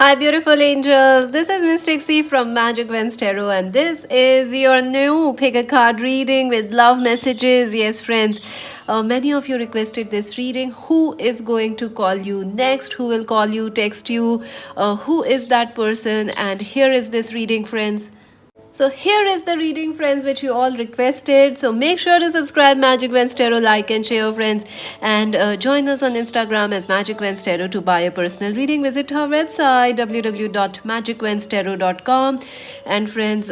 Hi, beautiful angels. This is Mystic C from Magic Vents Tarot, and this is your new pick a card reading with love messages. Yes, friends, many of you requested this reading. Who is going to call you next? Who will call you, text you? Who is that person? And here is this reading, friends. So here is the reading, friends, which you all requested. So make sure to subscribe Magic Vents Tarot, like and share, friends, and join us on Instagram as Magic Vents Tarot. To buy a personal reading, visit our website www.magicventstarot.com. And friends,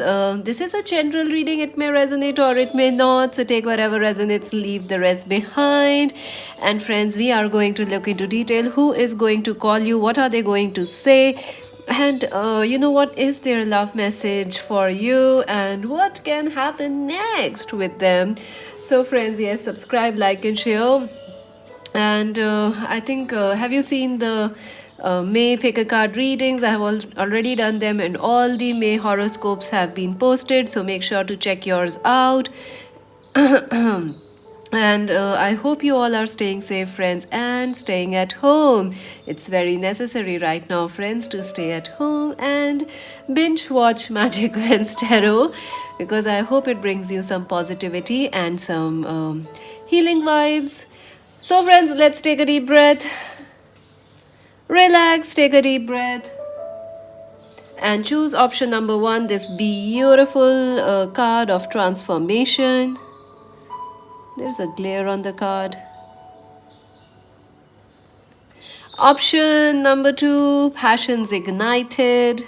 this is a general reading. It may resonate or it may not. So take whatever resonates, leave the rest behind. And friends, we are going to look into detail. Who is going to call you? What are they going to say? And what is their love message for you, and what can happen next with them? So friends, yes, subscribe, like and share. And I think, have you seen the May pick a card readings? I have already done them, and all the May horoscopes have been posted, so make sure to check yours out. And I hope you all are staying safe, friends, and staying at home. It's very necessary right now, friends, to stay at home and binge watch Magic Vents Tarot, because I hope it brings you some positivity and some healing vibes. So, friends, let's take a deep breath. Relax, take a deep breath. And choose option number 1, this beautiful card of transformation. There's a glare on the card. Option number 2, passions ignited.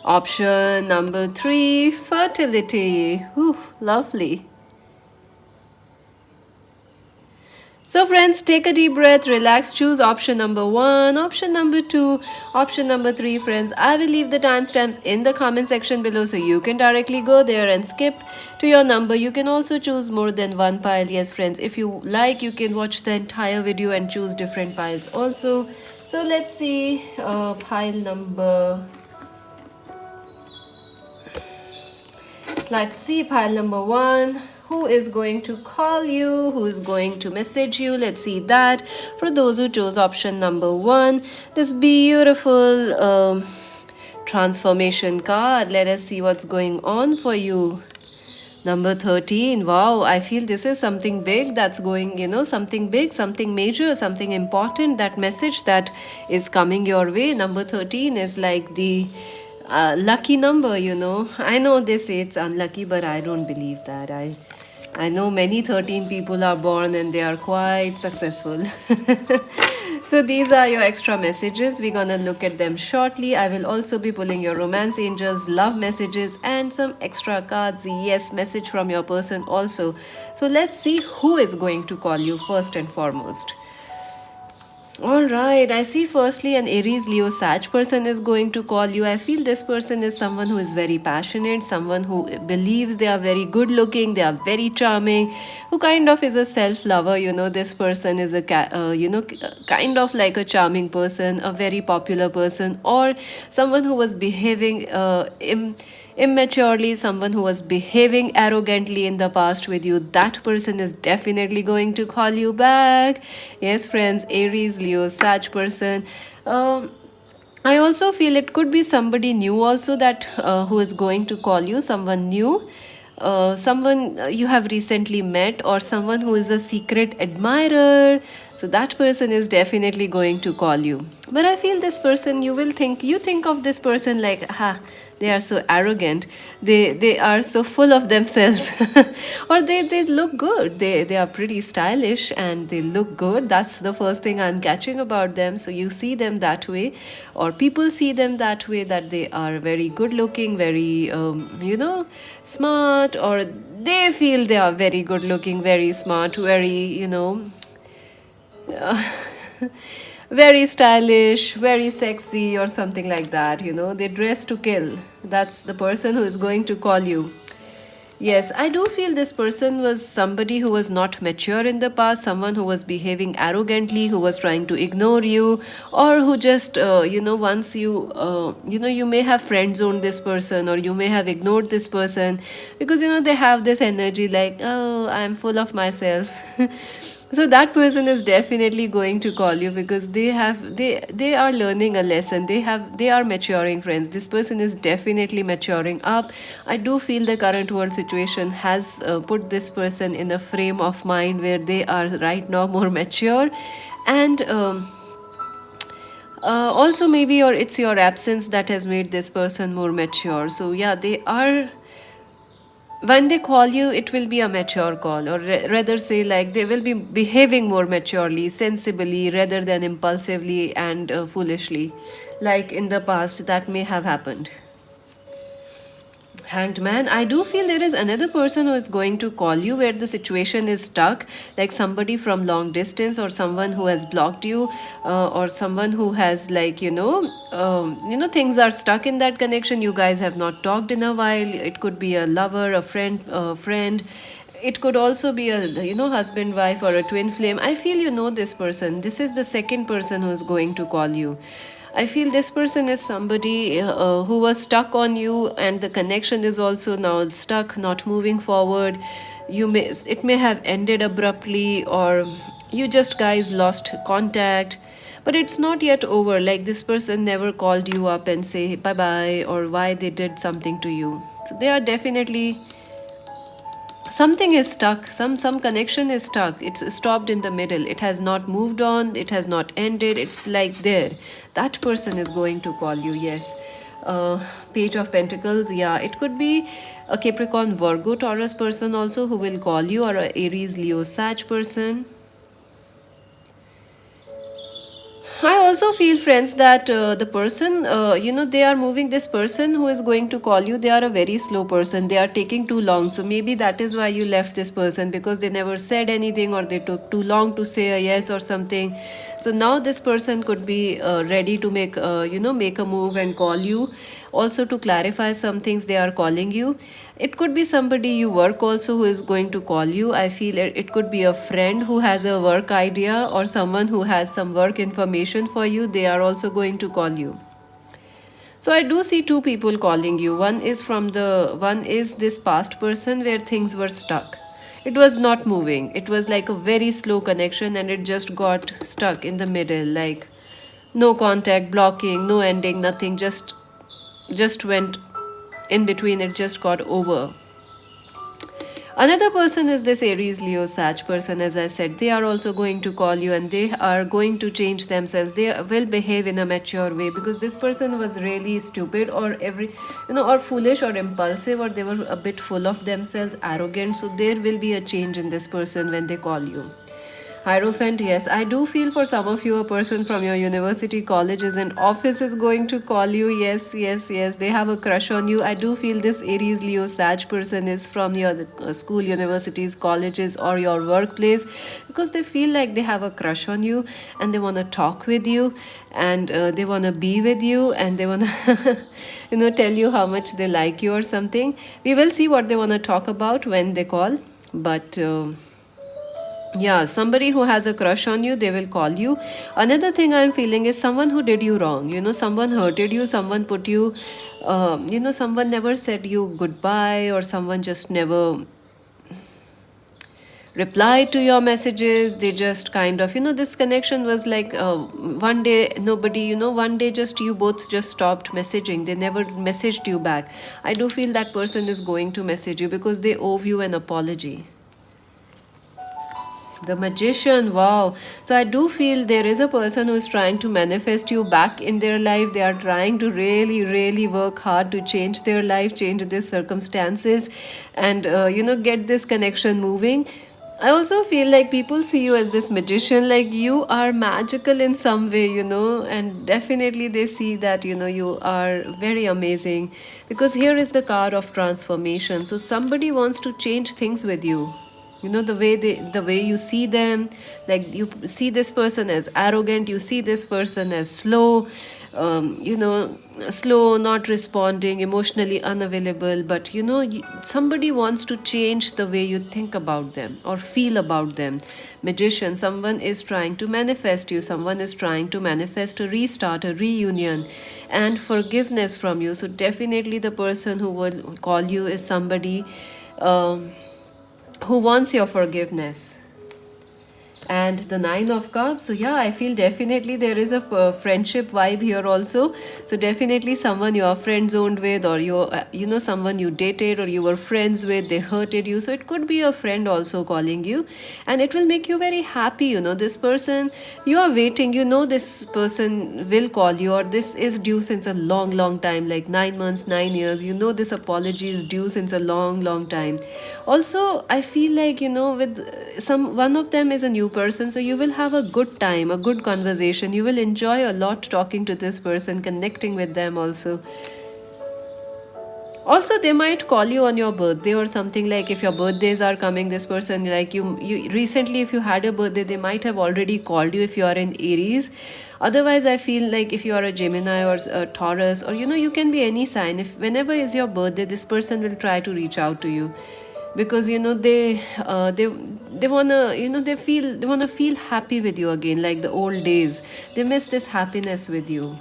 Option number 3, fertility. Ooh, lovely. So friends, take a deep breath, relax, choose option number 1, option number 2, option number 3, friends. I will leave the timestamps in the comment section below, so you can directly go there and skip to your number. You can also choose more than one pile. Yes, friends, if you like, you can watch the entire video and choose different piles also. So let's see pile number... Let's see pile number 1. Who is going to call you? Who is going to message you? Let's see that. For those who chose option number 1, this beautiful transformation card. Let us see what's going on for you. Number 13. Wow, I feel this is something big that's going, something big, something major, something important. That message that is coming your way. Number 13 is like the lucky number. I know they say it's unlucky, but I don't believe that. I know many 13 people are born and they are quite successful. So these are your extra messages. We're gonna look at them shortly. I will also be pulling your romance angels, love messages, and some extra cards. Yes, message from your person also. So let's see who is going to call you first and foremost. Alright, I see firstly an Aries, Leo, Sag person is going to call you. I feel this person is someone who is very passionate, someone who believes they are very good looking, they are very charming, who kind of is a self-lover. This person is a, kind of like a charming person, a very popular person, or someone who was behaving immaturely, someone who was behaving arrogantly in the past with you. That person is definitely going to call you back. Yes, friends, Aries, Leo, Sag person. I also feel it could be somebody new also, that who is going to call you, someone new. Someone you have recently met, or someone who is a secret admirer. So that person is definitely going to call you. But I feel this person, you think of this person like, they are so arrogant, they are so full of themselves. Or they look good, they are pretty stylish and they look good. That's the first thing I'm catching about them. So you see them that way, or people see them that way, that they are very good looking, very smart, or they feel they are very good looking, very smart, very very stylish, very sexy, or something like that. They dress to kill. That's the person who is going to call you. Yes, I do feel this person was somebody who was not mature in the past, someone who was behaving arrogantly, who was trying to ignore you, or who just, once you may have friend zoned this person, or you may have ignored this person, because, they have this energy like, oh, I'm full of myself. So that person is definitely going to call you because they are learning a lesson. They are maturing, friends. This person is definitely maturing up. I do feel the current world situation has put this person in a frame of mind where they are right now more mature. And also maybe it's your absence that has made this person more mature. So yeah, they are, when they call you, it will be a mature call, or rather say, like, they will be behaving more maturely, sensibly, rather than impulsively and foolishly, like in the past that may have happened. Hanged man, I do feel there is another person who is going to call you where the situation is stuck, like somebody from long distance, or someone who has blocked you, or someone who has, like, things are stuck in that connection. You guys have not talked in a while. It could be a lover, a friend. It could also be a, husband, wife, or a twin flame. I feel you know this person. This is the second person who is going to call you. I feel this person is somebody who was stuck on you, and the connection is also now stuck, not moving forward. It may have ended abruptly, or you just guys lost contact, but it's not yet over. Like, this person never called you up and say bye bye or why they did something to you. So they are definitely, something is stuck, some connection is stuck, it's stopped in the middle, it has not moved on, it has not ended, it's like there. That person is going to call you, yes. Page of Pentacles, yeah, it could be a Capricorn, Virgo, Taurus person also who will call you, or a Aries, Leo, Sag person. I also feel, friends, that the person, they are moving. This person who is going to call you, they are a very slow person. They are taking too long. So maybe that is why you left this person, because they never said anything, or they took too long to say a yes or something. So now this person could be ready to make a move and call you. Also, to clarify some things, they are calling you. It could be somebody you work also who is going to call you. I feel it could be a friend who has a work idea, or someone who has some work information for you. They are also going to call you. So I do see two people calling you. One is this past person where things were stuck. It was not moving. It was like a very slow connection, and it just got stuck in the middle, like no contact, blocking, no ending, nothing, just went in between, it just got over. Another person is this Aries, Leo, Sag person. As I said, they are also going to call you, and they are going to change themselves. They will behave in a mature way, because this person was really stupid, or foolish, or impulsive, or they were a bit full of themselves, arrogant. So there will be a change in this person when they call you. Hierophant, yes, I do feel for some of you, a person from your university, colleges, and office is going to call you. Yes, yes, yes. They have a crush on you. I do feel this Aries, Leo, Sag person is from your school, universities, colleges, or your workplace, because they feel like they have a crush on you, and they want to talk with you, and they want to be with you, and they want to tell you how much they like you or something. We will see what they want to talk about when they call, but yeah, somebody who has a crush on you, they will call you. Another thing I'm feeling is someone who did you wrong. Someone hurted you, someone put you, someone never said you goodbye, or someone just never replied to your messages. They just kind of, this connection was like one day, one day just you both just stopped messaging. They never messaged you back. I do feel that person is going to message you because they owe you an apology. The Magician, wow. So I do feel there is a person who is trying to manifest you back in their life. They are trying to really, really work hard to change their life, change their circumstances, and get this connection moving. I also feel like people see you as this magician, like you are magical in some way, and definitely they see that, you are very amazing, because here is the card of transformation. So somebody wants to change things with you. The way you see them, like you see this person as arrogant, you see this person as slow, slow, not responding, emotionally unavailable, but somebody wants to change the way you think about them or feel about them. Magician, someone is trying to manifest you, someone is trying to manifest a restart, a reunion, and forgiveness from you. So definitely the person who will call you is somebody who wants your forgiveness. and the nine of cups. So yeah, I feel definitely there is a friendship vibe here also. So definitely someone you are friend zoned with, or you someone you dated or you were friends with, they hurted you. So it could be a friend also calling you, and it will make you very happy. This person, you are waiting, this person will call you, or this is due since a long long time, like 9 months, 9 years. This apology is due since a long long time. Also, I feel like, with some one of them is a new person, so you will have a good time, a good conversation. You will enjoy a lot talking to this person, connecting with them also. Also, they might call you on your birthday or something. Like if your birthdays are coming, this person, like you recently, if you had a birthday, they might have already called you if you are in Aries. Otherwise, I feel like if you are a Gemini or a Taurus, or you can be any sign, if whenever is your birthday, this person will try to reach out to you, because they wanna, they wanna feel happy with you again, like the old days. They miss this happiness with you.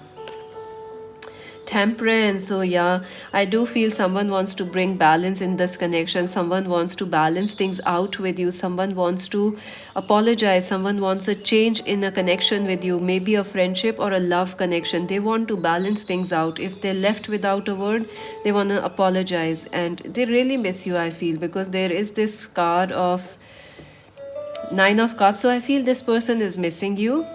Temperance. So yeah, I do feel someone wants to bring balance in this connection. Someone wants to balance things out with you. Someone wants to apologize. Someone wants a change in a connection with you, maybe a friendship or a love connection. They want to balance things out. If they're left without a word, they want to apologize, and they really miss you, I feel, because there is this card of nine of cups. So I feel this person is missing you.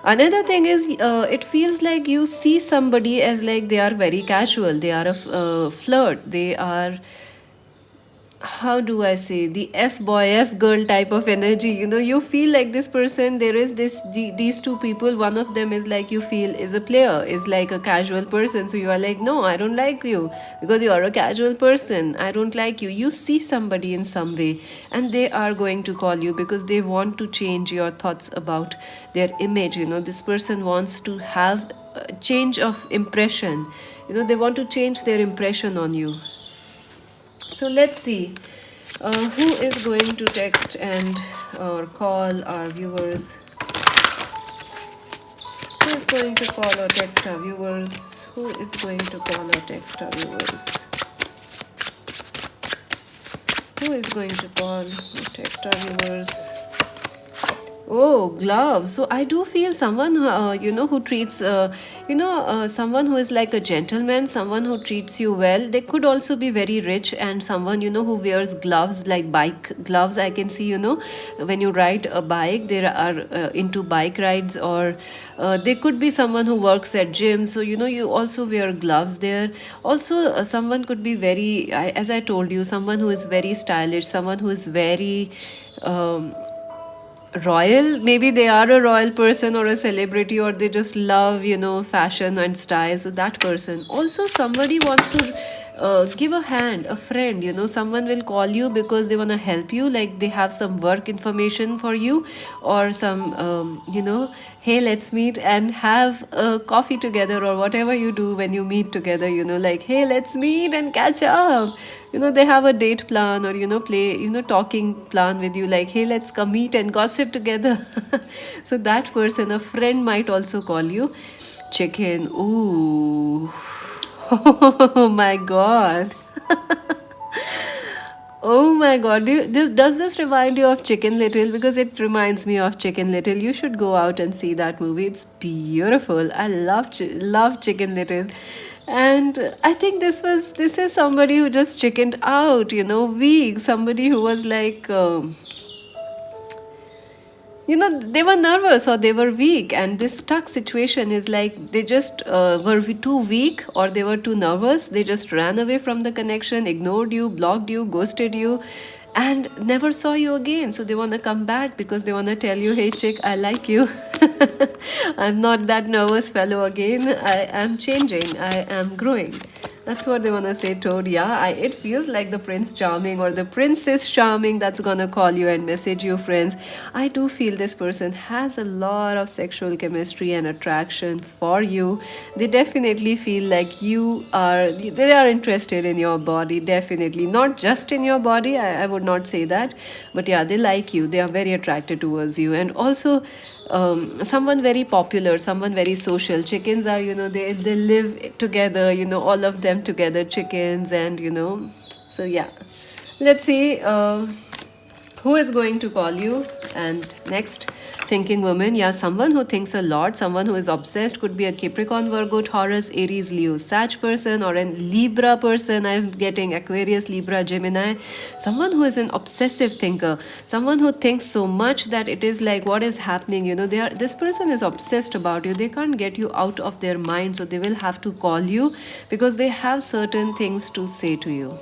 Another thing is, it feels like you see somebody as like they are very casual, they are a flirt, they are, how do I say, the F boy, F girl type of energy. You feel like this person, there is these two people. One of them is like, you feel is a player, is like a casual person. So you are like, no, I don't like you because you are a casual person. I don't like you. You see somebody in some way, and they are going to call you because they want to change your thoughts about their image. This person wants to have a change of impression. They want to change their impression on you. So let's see who is going to text and or call our viewers. Who is going to call or text our viewers? Who is going to call or text our viewers? Who is going to call or text our viewers? Oh, gloves. So I do feel someone, who treats, someone who is like a gentleman, someone who treats you well. They could also be very rich, and someone, who wears gloves, like bike gloves. I can see, when you ride a bike, they are into bike rides, or they could be someone who works at gym. So, you also wear gloves there. Also, someone could be very, as I told you, someone who is very stylish, someone who is very, royal. Maybe they are a royal person or a celebrity, or they just love fashion and style. So that person. Also, somebody wants to give a hand, a friend. Someone will call you because they want to help you, like they have some work information for you, or some hey, let's meet and have a coffee together, or whatever you do when you meet together. Like, hey, let's meet and catch up. They have a date plan, or play, talking plan with you, like, hey, let's come meet and gossip together. So that person, a friend, might also call you. Chicken. Ooh. Oh my god. Oh my god. Does this remind you of Chicken Little? Because it reminds me of Chicken Little. You should go out and see that movie. It's beautiful. I love Chicken Little. And I think this is somebody who just chickened out, weak. Somebody who was like, they were nervous or they were weak, and this stuck situation is like they just were too weak, or they were too nervous. They just ran away from the connection, ignored you, blocked you, ghosted you, and never saw you again. So they want to come back because they want to tell you, hey chick, I like you. I'm not that nervous fellow again. I am changing, I am growing. That's what they want to say, Toad. Yeah, it feels like the Prince Charming or the Princess Charming that's gonna call you and message you, friends. I do feel this person has a lot of sexual chemistry and attraction for you. They definitely feel like they are interested in your body, definitely. Not just in your body, I would not say that. But yeah, they like you. They are very attracted towards you. And also, someone very popular, someone very social. Chickens are, they live together, all of them together, chickens, and so yeah. Let's see Who is going to call you? And next, thinking woman, yeah, someone who thinks a lot, someone who is obsessed, could be a Capricorn, Virgo, Taurus, Aries, Leo, Sag person, or a Libra person. I'm getting Aquarius, Libra, Gemini. Someone who is an obsessive thinker, someone who thinks so much that it is like, what is happening? You know, this person is obsessed about you. They can't get you out of their mind, so they will have to call you because they have certain things to say to you.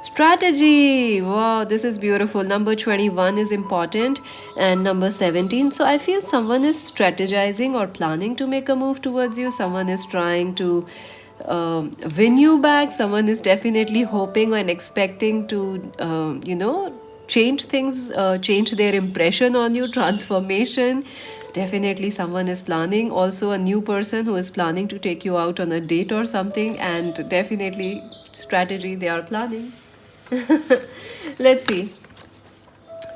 Strategy. Wow, this is beautiful. Number 21 is important, and number 17. So I feel someone is strategizing or planning to make a move towards you. Someone is trying to win you back. Someone is definitely hoping and expecting to, change things, change their impression on you, transformation. Definitely someone is planning. Also, a new person who is planning to take you out on a date or something, and definitely strategy they are planning. Let's see.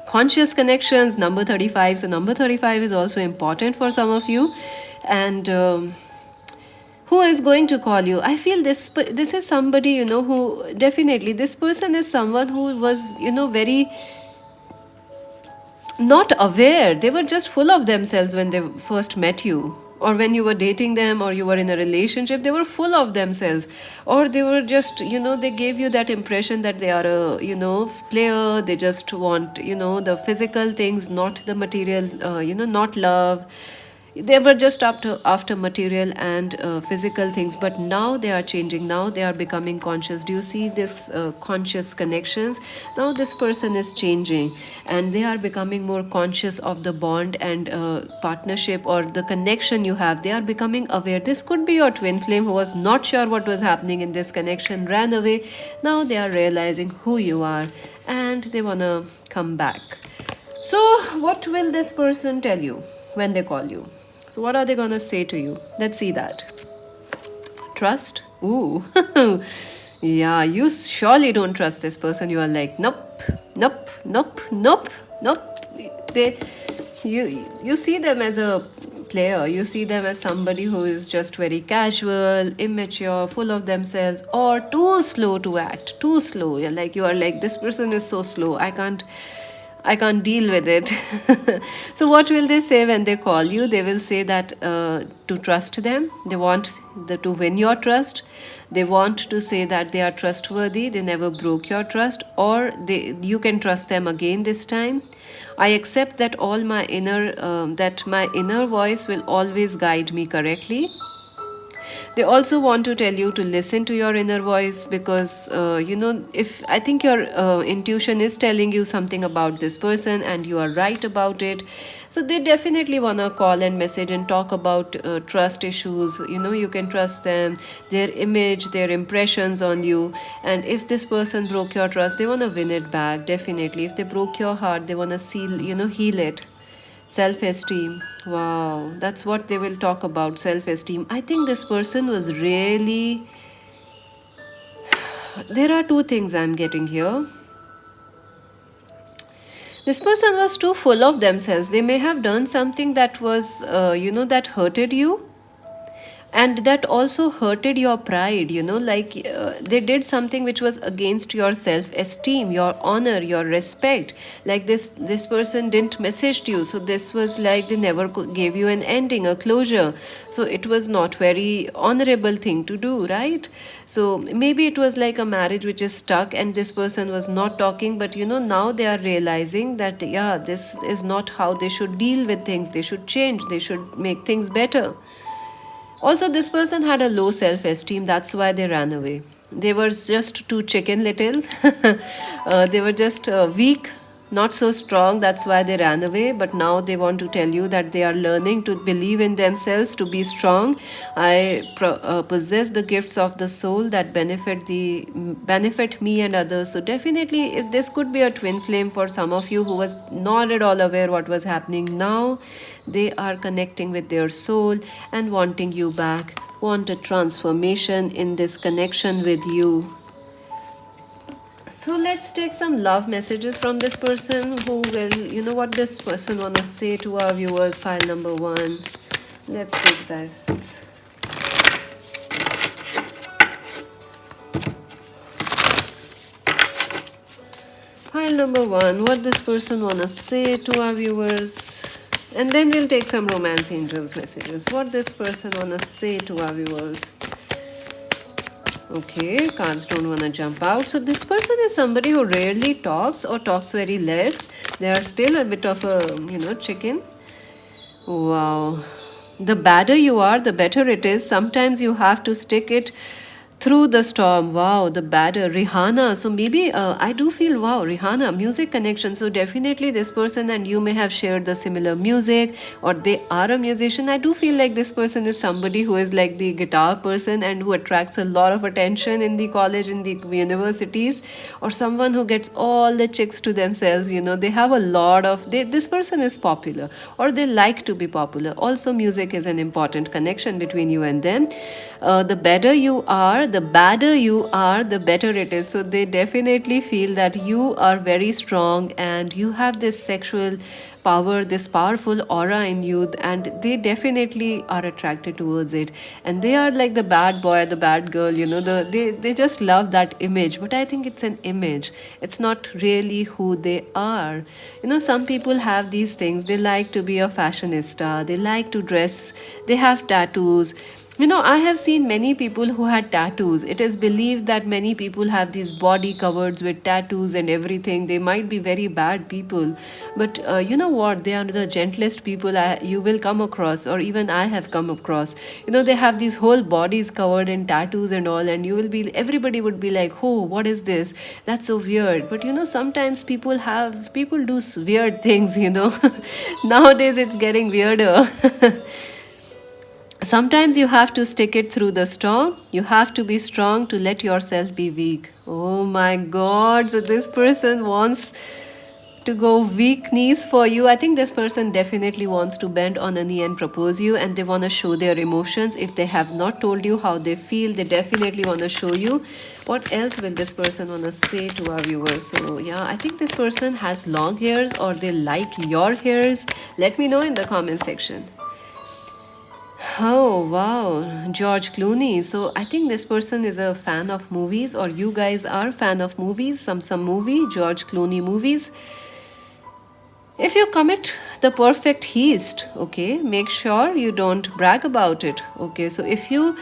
Conscious connections, number 35. So, number 35 is also important for some of you. And who is going to call you? I feel this is somebody, who definitely, this person is someone who was, very not aware. They were just full of themselves when they first met you, or when you were dating them, or you were in a relationship. They were full of themselves, or they were just, they gave you that impression that they are a, player. They just want, the physical things, not the material, not love. They were just after material and physical things, but now they are changing. Now they are becoming conscious. Do you see this conscious connections? Now this person is changing, and they are becoming more conscious of the bond and partnership or the connection you have. They are becoming aware. This could be your twin flame who was not sure what was happening in this connection, ran away. Now they are realizing who you are, and they want to come back. So what will this person tell you when they call you? So what are they going to say to you? Let's see that. Trust? Ooh. Yeah, you surely don't trust this person. You are like, nope, nope, nope, nope, nope. You see them as a player. You see them as somebody who is just very casual, immature, full of themselves, or too slow to act, too slow. You are like, this person is so slow. I can't deal with it. So what will they say when they call you? They will say that to trust them. They want to win your trust. They want to say that they are trustworthy. They never broke your trust, or you can trust them again this time. I accept that my inner voice will always guide me correctly. They also want to tell you to listen to your inner voice, because if I think your intuition is telling you something about this person and you are right about it, so they definitely want to call and message and talk about trust issues. You can trust them, their image, their impressions on you. And if this person broke your trust, they want to win it back. Definitely, if they broke your heart, they want to heal it. Self-esteem. Wow, that's what they will talk about. Self-esteem. I think this person was really, there are two things I'm getting here. This person was too full of themselves. They may have done something that was that hurted you, and that also hurted your pride. They did something which was against your self-esteem, your honor, your respect. Like this person didn't message you, so this was like they never gave you an ending, a closure. So it was not very honorable thing to do, right? So maybe it was like a marriage which is stuck, and this person was not talking, but now they are realizing that, yeah, this is not how they should deal with things. They should change. They should make things better. Also, this person had a low self-esteem. That's why they ran away. They were just too chicken little. They were just weak, not so strong. That's why they ran away. But now they want to tell you that they are learning to believe in themselves, to be strong. I possess the gifts of the soul that benefit me and others. So definitely, if this could be a twin flame for some of you who was not at all aware what was happening, now they are connecting with their soul and wanting you back, want a transformation in this connection with you. So let's take some love messages from this person. Who will, what this person want to say to our viewers. File number 1. Let's take this. Pile number one, what this person wanna say to our viewers. And then we'll take some romance angels messages. What this person wanna say to our viewers. Okay, cards don't wanna jump out. So this person is somebody who rarely talks or talks very less. They are still a bit of a, chicken. Wow. The badder you are, the better it is. Sometimes you have to stick it through the storm. Wow, the badder. Rihanna. So maybe I do feel, wow, Rihanna, music connection. So definitely this person and you may have shared the similar music, or they are a musician. I do feel like this person is somebody who is like the guitar person and who attracts a lot of attention in the college, in the universities, or someone who gets all the chicks to themselves. They have a lot of, this person is popular, or they like to be popular. Also, music is an important connection between you and them. The better you are, the badder you are, the better it is. So they definitely feel that you are very strong and you have this sexual power, this powerful aura in you, and they definitely are attracted towards it. And they are like the bad boy, the bad girl, they just love that image. But I think it's an image, it's not really who they are. Some people have these things. They like to be a fashionista, they like to dress, they have tattoos. I have seen many people who had tattoos. It is believed that many people have these body covered with tattoos and everything. They might be very bad people, but you know what? They are the gentlest people you will come across, or even I have come across. They have these whole bodies covered in tattoos and all, and everybody would be like, "Oh, what is this? That's so weird." But sometimes people do weird things. Nowadays it's getting weirder. Sometimes you have to stick it through the storm. You have to be strong to let yourself be weak. Oh my god. So this person wants to go weak knees for you. I think this person definitely wants to bend on a knee and propose you, and they want to show their emotions. If they have not told you how they feel, they definitely want to show you. What else will this person want to say to our viewers? So yeah, I think this person has long hairs, or they like your hairs. Let me know in the comment section. Oh wow, George Clooney. So I think this person is a fan of movies, or you guys are fan of movies, some movie, George Clooney movies. If you commit the perfect heist, okay, make sure you don't brag about it. Okay, so if you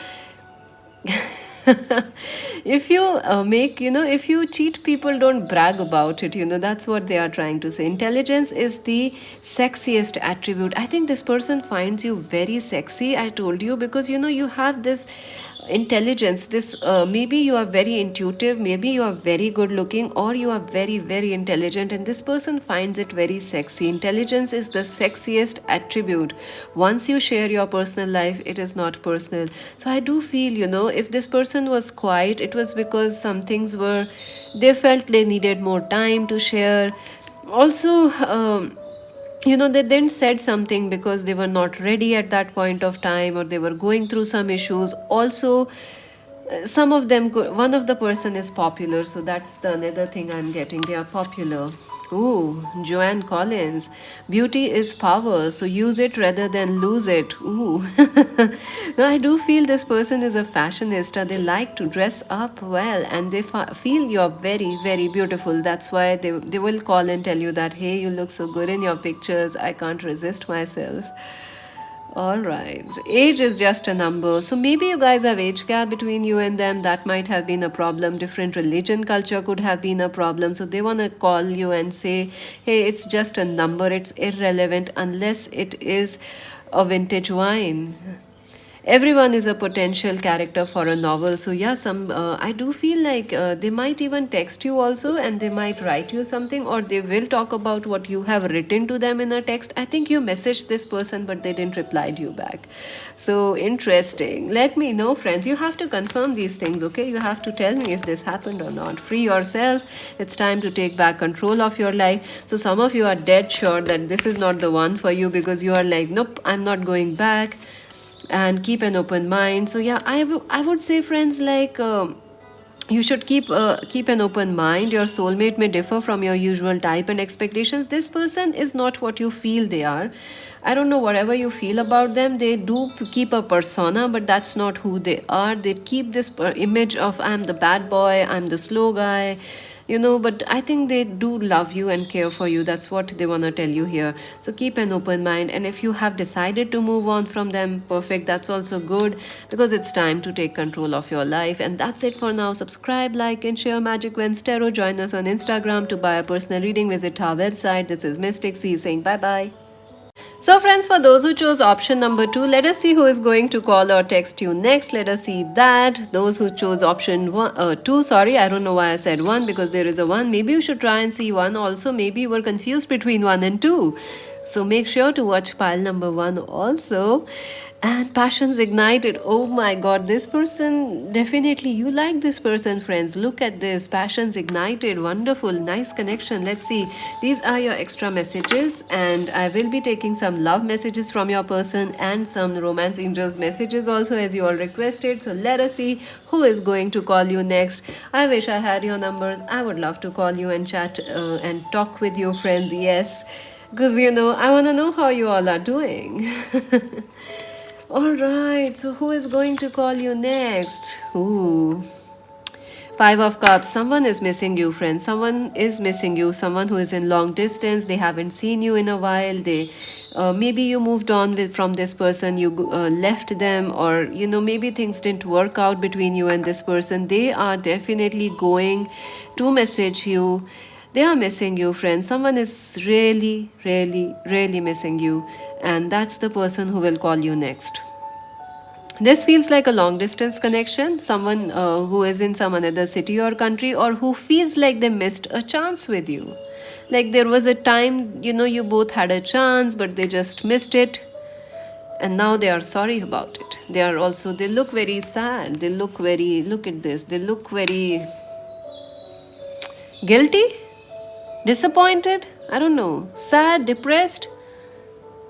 if you if you cheat people, don't brag about it. That's what they are trying to say. Intelligence is the sexiest attribute. I think this person finds you very sexy, I told you, because you have this intelligence. This maybe you are very intuitive, maybe you are very good looking, or you are very very intelligent, and this person finds it very sexy. Intelligence is the sexiest attribute. Once you share your personal life, it is not personal. So I do feel, if this person was quiet, it was because some things were, they felt they needed more time to share. Also, they then said something because they were not ready at that point of time, or they were going through some issues. Also, some of them one of the person is popular, so that's the another thing I'm getting. They are popular. Ooh, Joanne Collins. Beauty is power, so use it rather than lose it. Ooh. No, I do feel this person is a fashionista. They like to dress up well, and they feel you're very, very beautiful. That's why they will call and tell you that, hey, you look so good in your pictures. I can't resist myself. All right. Age is just a number. So maybe you guys have age gap between you and them. That might have been a problem. Different religion, culture could have been a problem. So they want to call you and say, hey, it's just a number. It's irrelevant unless it is a vintage wine. Everyone is a potential character for a novel. So yeah, I do feel like they might even text you also, and they might write you something, or they will talk about what you have written to them in a text. I think you messaged this person, but they didn't reply to you back. So interesting. Let me know, friends. You have to confirm these things, okay? You have to tell me if this happened or not. Free yourself. It's time to take back control of your life. So some of you are dead sure that this is not the one for you, because you are like, nope, I'm not going back. And keep an open mind. So yeah, I would say, friends, like you should keep an open mind. Your soulmate may differ from your usual type and expectations. This person is not what you feel they are. I don't know, whatever you feel about them, they do keep a persona, but that's not who they are. They keep this image of, I'm the bad boy, I'm the slow guy, but I think they do love you and care for you. That's what they want to tell you here. So keep an open mind, and if you have decided to move on from them, perfect, that's also good, because it's time to take control of your life. And that's it for now. Subscribe, like, and share Magic Wends Tarot. Join us on Instagram to buy a personal reading. Visit our website. This is Mystic C saying bye bye. So friends, for those who chose option number 2, let us see who is going to call or text you next. Let us see that. Those who chose option 2, sorry, I don't know why I said 1, because there is a 1. Maybe you should try and see 1 also. Maybe you were confused between 1 and 2. So make sure to watch pile number 1 also. And passions ignited. Oh my god, this person, definitely you like this person, friends. Look at this. Passions ignited. Wonderful. Nice connection. Let's see. These are your extra messages, and I will be taking some love messages from your person and some romance angels messages also, as you all requested. So let us see who is going to call you next. I wish I had your numbers. I would love to call you and chat and talk with you, friends. Yes, because I want to know how you all are doing. All right, so who is going to call you next? Ooh. Five of Cups. Someone is missing you, friends. Someone is missing you. Someone who is in long distance. They haven't seen you in a while. They maybe you moved on from this person. You left them, or maybe things didn't work out between you and this person. They are definitely going to message you. They are missing you, friends. Someone is really, really, really missing you, and that's the person who will call you next. This feels like a long distance connection, someone who is in some another city or country, or who feels like they missed a chance with you. Like there was a time, you both had a chance, but they just missed it. And now they are sorry about it. They look very sad. Look at this. They look very guilty, disappointed. I don't know. Sad, depressed.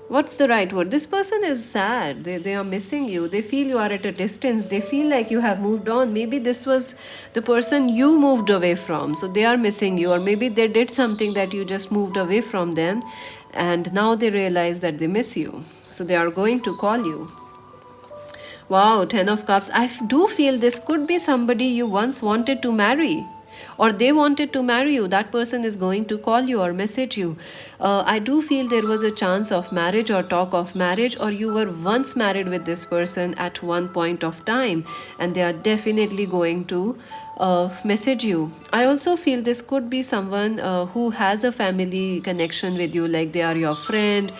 What's the right word? This person is sad. They are missing you. They feel you are at a distance. They feel like you have moved on. Maybe this was the person you moved away from. So they are missing you. Or maybe they did something that you just moved away from them. And now they realize that they miss you. So they are going to call you. Wow, 10 of Cups. I do feel this could be somebody you once wanted to marry, or they wanted to marry you. That person is going to call you or message you. I do feel there was a chance of marriage or talk of marriage, or you were once married with this person at one point of time, and they are definitely going to message you. I also feel this could be someone who has a family connection with you, like they are your friend,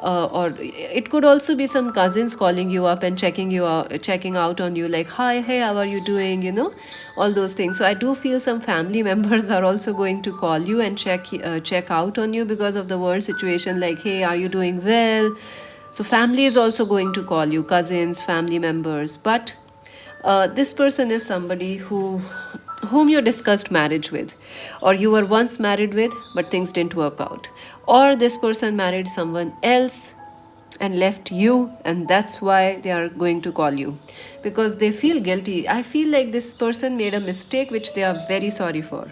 or it could also be some cousins calling you up and checking out on you, like hi, hey, how are you doing, all those things. So I do feel some family members are also going to call you and check out on you because of the world situation, like hey, are you doing well. So family is also going to call you, cousins, family members. But this person is somebody whom you discussed marriage with, or you were once married with but things didn't work out, or this person married someone else and left you, and that's why they are going to call you, because they feel guilty. I feel like this person made a mistake which they are very sorry for.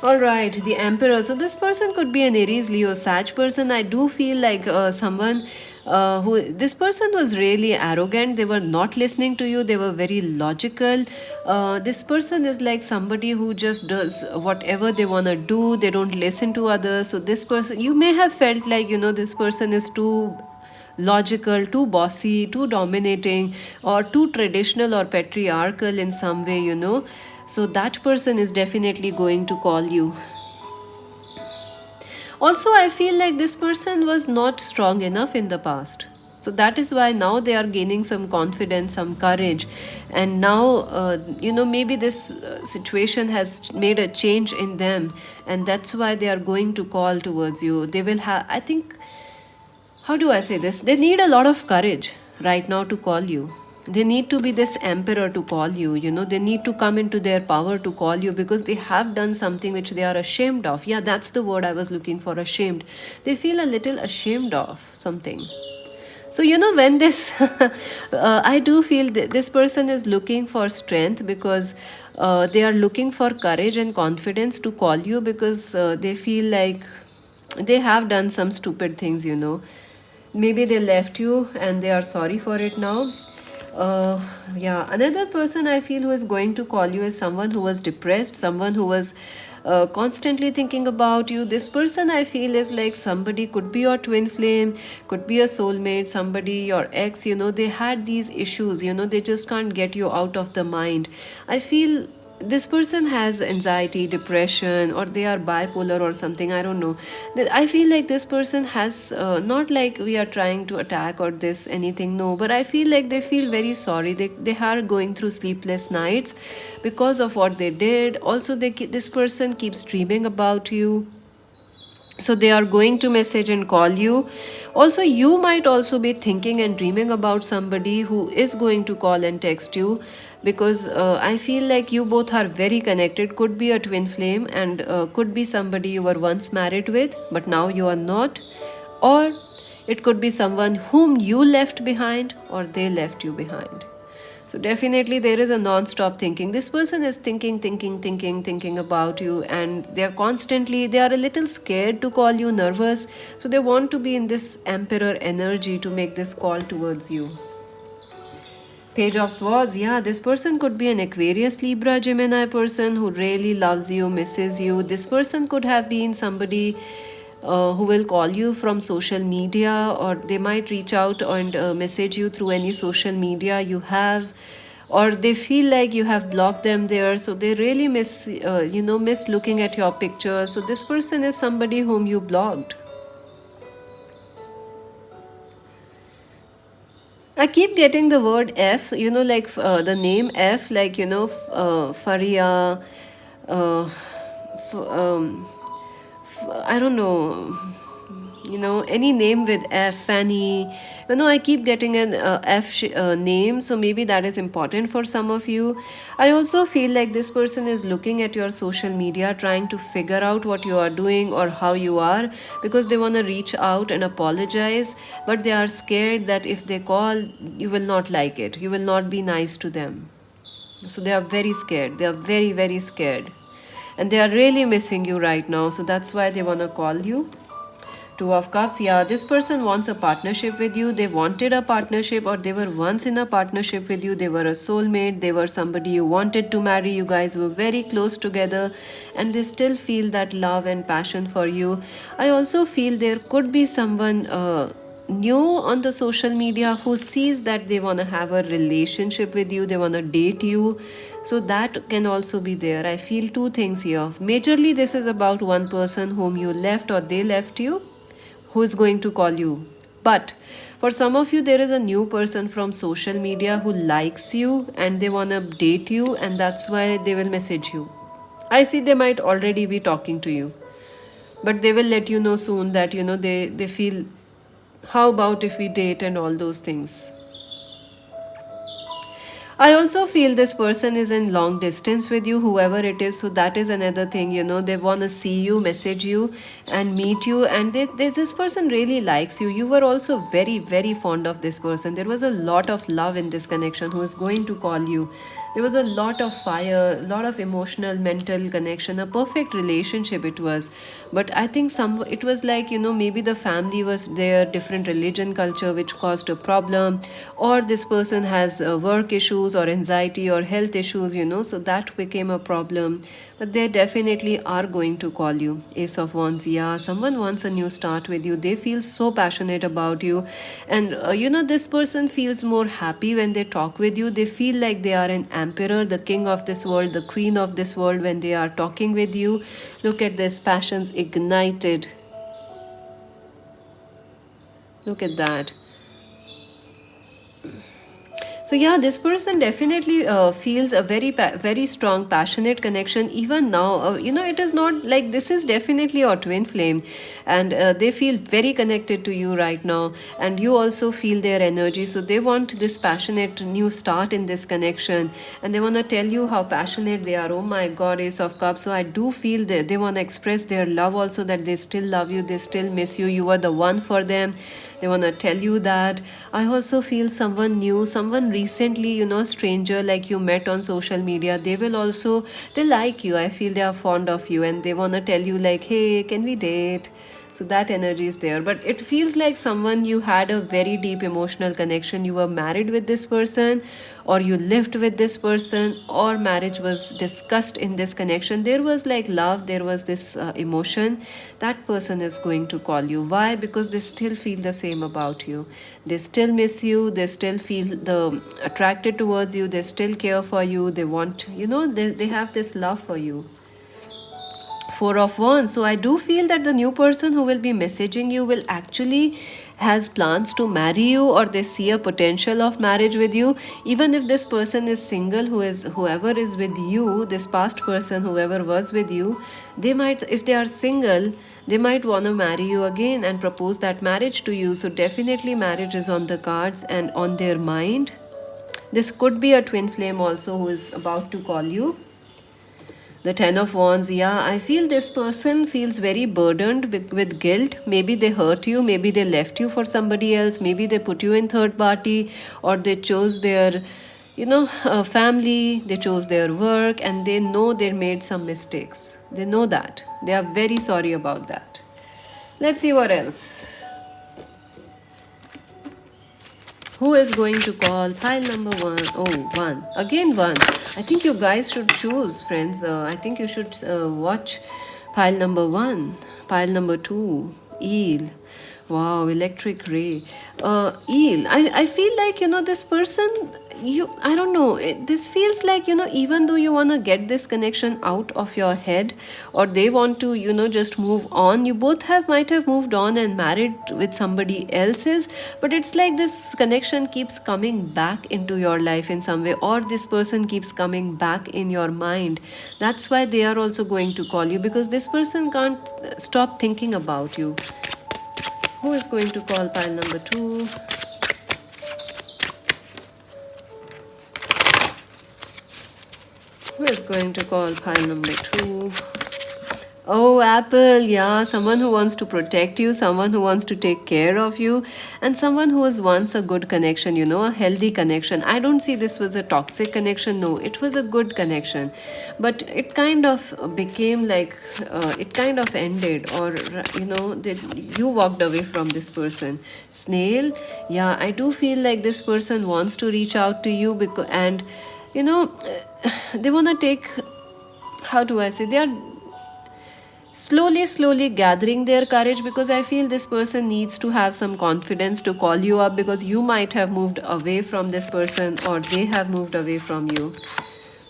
All right, the Emperor. So this person could be an Aries, Leo, Sag person. I do feel like someone who this person was really arrogant. They were not listening to you. They were very logical. This person is like somebody who just does whatever they want to do. They don't listen to others. So this person, you may have felt like this person is too logical, too bossy, too dominating, or too traditional or patriarchal in some way. So that person is definitely going to call you. Also, I feel like this person was not strong enough in the past. So that is why now they are gaining some confidence, some courage. And now, maybe this situation has made a change in them. And that's why they are going to call towards you. They will have, I think, how do I say this? They need a lot of courage right now to call you. They need to be this emperor to call you. They need to come into their power to call you, because they have done something which they are ashamed of. Yeah, that's the word I was looking for, ashamed. They feel a little ashamed of something. So when this I do feel this person is looking for strength, because they are looking for courage and confidence to call you, because they feel like they have done some stupid things. Maybe they left you and they are sorry for it now. uh, yeah, another person I feel who is going to call you is someone who was depressed, someone who was constantly thinking about you. This person I feel is like somebody, could be your twin flame, could be a soulmate, somebody, your ex, they had these issues, they just can't get you out of the mind. I feel this person has anxiety, depression, or they are bipolar or something, I don't know. I feel like this person has, not like we are trying to attack or this anything, no, but I feel like they feel very sorry. They are going through sleepless nights because of what they did. Also, this person keeps dreaming about you, so they are going to message and call you. Also, you might also be thinking and dreaming about somebody who is going to call and text you, because I feel like you both are very connected. Could be a twin flame, and could be somebody you were once married with but now you are not, or it could be someone whom you left behind or they left you behind. So definitely there is a non-stop thinking. This person is thinking about you, and they are a little scared to call you, nervous. So they want to be in this emperor energy to make this call towards you. Page of Swords, yeah, this person could be an Aquarius, Libra, Gemini person who really loves you, misses you. This person could have been somebody who will call you from social media, or they might reach out and message you through any social media you have, or they feel like you have blocked them there, so they really miss looking at your pictures. So this person is somebody whom you blocked. I keep getting the word F, like the name F, like, Faria, uh, I don't know, any name with F, Fanny. I keep getting an name, so maybe that is important for some of you. I also feel like this person is looking at your social media, trying to figure out what you are doing or how you are, because they want to reach out and apologize, but they are scared that if they call, you will not like it, you will not be nice to them. So they are very scared, they are very, very scared, and they are really missing you right now, so that's why they want to call you. Two of Cups, yeah, this person wants a partnership with you. They wanted a partnership, or they were once in a partnership with you. They were a soulmate, they were somebody you wanted to marry. You guys were very close together, and they still feel that love and passion for you. I also feel there could be someone new on the social media who sees that they want to have a relationship with you, they want to date you. So that can also be there. I feel two things here. Majorly, this is about one person whom you left or they left you, who is going to call you. But for some of you, there is a new person from social media who likes you and they want to date you, and that's why they will message you. I see they might already be talking to you, but they will let you know soon that they feel, how about if we date and all those things. I also feel this person is in long distance with you, whoever it is. So that is another thing, they want to see you, message you, and meet you. And this person really likes you. You were also very, very fond of this person. There was a lot of love in this connection who is going to call you. There was a lot of fire, a lot of emotional, mental connection, a perfect relationship it was. But I think it was like, maybe the family was there, different religion, culture, which caused a problem, or this person has work issues or anxiety or health issues, so that became a problem. But they definitely are going to call you. Ace of Wands, yeah, someone wants a new start with you. They feel so passionate about you. And, this person feels more happy when they talk with you. They feel like they are an emperor, the king of this world, the queen of this world when they are talking with you. Look at this, passions ignited. Look at that. So yeah, this person definitely feels a very strong, passionate connection. Even now, it is not like, this is definitely your twin flame, and they feel very connected to you right now, and you also feel their energy. So they want this passionate new start in this connection, and they want to tell you how passionate they are. Oh my God, Ace of Cups. So I do feel that they want to express their love also, that they still love you, they still miss you. You are the one for them. They want to tell you that. I also feel someone new, someone recently, stranger like you met on social media, they like you. I feel they are fond of you, and they want to tell you like, hey, can we date? So that energy is there, but it feels like someone you had a very deep emotional connection. You were married with this person, or you lived with this person, or marriage was discussed in this connection. There was like love, there was this emotion. That person is going to call you. Why? Because they still feel the same about you. They still miss you, they still feel the attracted towards you, they still care for you, they want, they have this love for you. Four of Wands. So I do feel that the new person who will be messaging you will actually has plans to marry you, or they see a potential of marriage with you. Even if this person is single, whoever is with you, this past person, whoever was with you, they might, if they are single, they might want to marry you again and propose that marriage to you. So definitely marriage is on the cards and on their mind. This could be a twin flame also who is about to call you. The Ten of Wands, yeah, I feel this person feels very burdened with guilt. Maybe they hurt you, maybe they left you for somebody else, maybe they put you in third party, or they chose their, family, they chose their work, and they know they made some mistakes. They know that. They are very sorry about that. Let's see what else. Who is going to call? Pile number one. Oh, one. Again, one. I think you guys should choose, friends. I think you should watch pile number one. Pile number two. Eel. Wow, electric ray. Eel. I feel like, this person, I don't know. This feels like, even though you want to get this connection out of your head, or they want to, just move on, you both might have moved on and married with somebody else's, but it's like this connection keeps coming back into your life in some way, or this person keeps coming back in your mind. That's why they are also going to call you, because this person can't stop thinking about you. Who is going to call pile number two? Who is going to call pile number two? Oh, Apple, yeah, someone who wants to protect you, someone who wants to take care of you, and someone who was once a good connection, a healthy connection. I don't see this was a toxic connection, no, it was a good connection. But it kind of became like, it kind of ended, or, you walked away from this person. Snail, yeah, I do feel like this person wants to reach out to you, and, they want to take, how do I say, they are slowly gathering their courage, because I feel this person needs to have some confidence to call you up, because you might have moved away from this person, or they have moved away from you.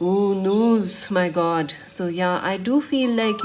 Ooh, news, my god. So yeah, I do feel like,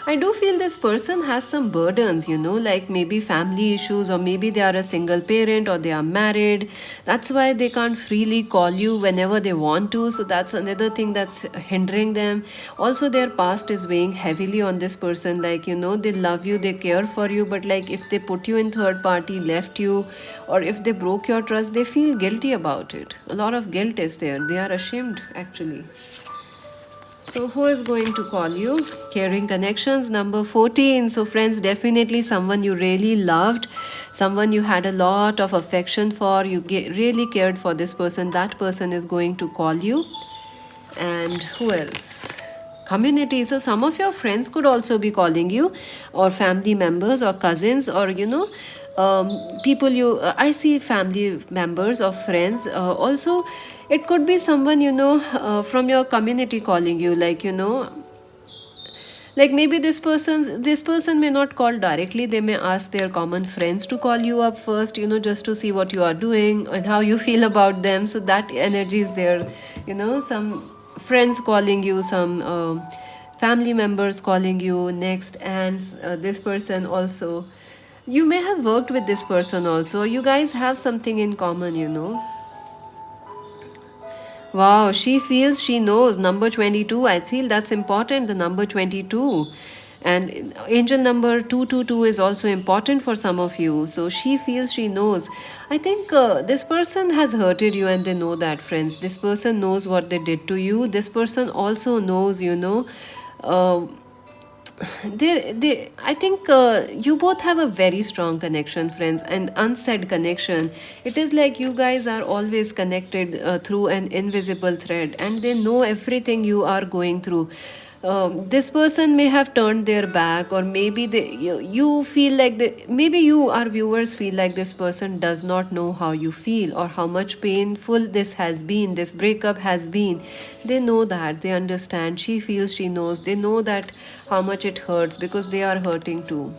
I do feel this person has some burdens, like maybe family issues, or maybe they are a single parent, or they are married. That's why they can't freely call you whenever they want to. So that's another thing that's hindering them. Also, their past is weighing heavily on this person. Like, they love you, they care for you, but like if they put you in third party, left you, or if they broke your trust, they feel guilty about it. A lot of guilt is there. They are ashamed, actually. So who is going to call you? Caring connections, number 14. So friends, definitely someone you really loved, someone you had a lot of affection for, you really cared for this person. That person is going to call you. And who else? Community. So some of your friends could also be calling you, or family members, or cousins, or people you I see family members or friends. Also it could be someone from your community calling you, like maybe this person may not call directly. They may ask their common friends to call you up first, just to see what you are doing and how you feel about them. So that energy is there. Some friends calling you, some family members calling you next, and this person also, you may have worked with this person also. You guys have something in common. Wow, she feels she knows. Number 22, I feel that's important, the number 22. And angel number 222 is also important for some of you. So she feels she knows. I think this person has hurted you, and they know that, friends. This person knows what they did to you. This person also knows, uh, I think you both have a very strong connection, friends, and unsaid connection. It is like you guys are always connected through an invisible thread, and they know everything you are going through. this person may have turned their back, or maybe you feel like maybe you, our viewers, feel like this person does not know how you feel or how much painful this has been, this breakup has been. They know that, they understand, she feels, she knows, they know that how much it hurts because they are hurting too.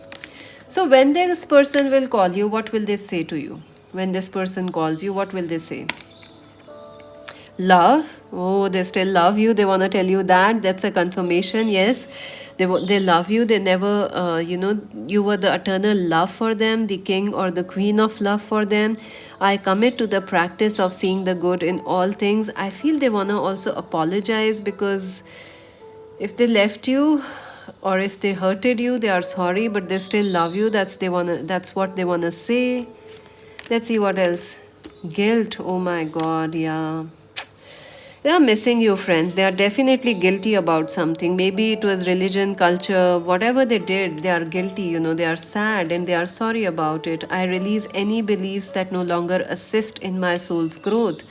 So when this person will call you, what will they say to you? When this person calls you, what will they say? Love? Oh, they still love you. They want to tell you that. That's a confirmation. Yes, they love you. They never, you were the eternal love for them, the king or the queen of love for them. I commit to the practice of seeing the good in all things. I feel they want to also apologize, because if they left you or if they hurted you, they are sorry, but they still love you. That's what they wanna say. Let's see what else. Guilt. Oh my god, yeah. They are missing you, friends. They are definitely guilty about something. Maybe it was religion, culture, whatever they did, they are guilty, they are sad and they are sorry about it. I release any beliefs that no longer assist in my soul's growth.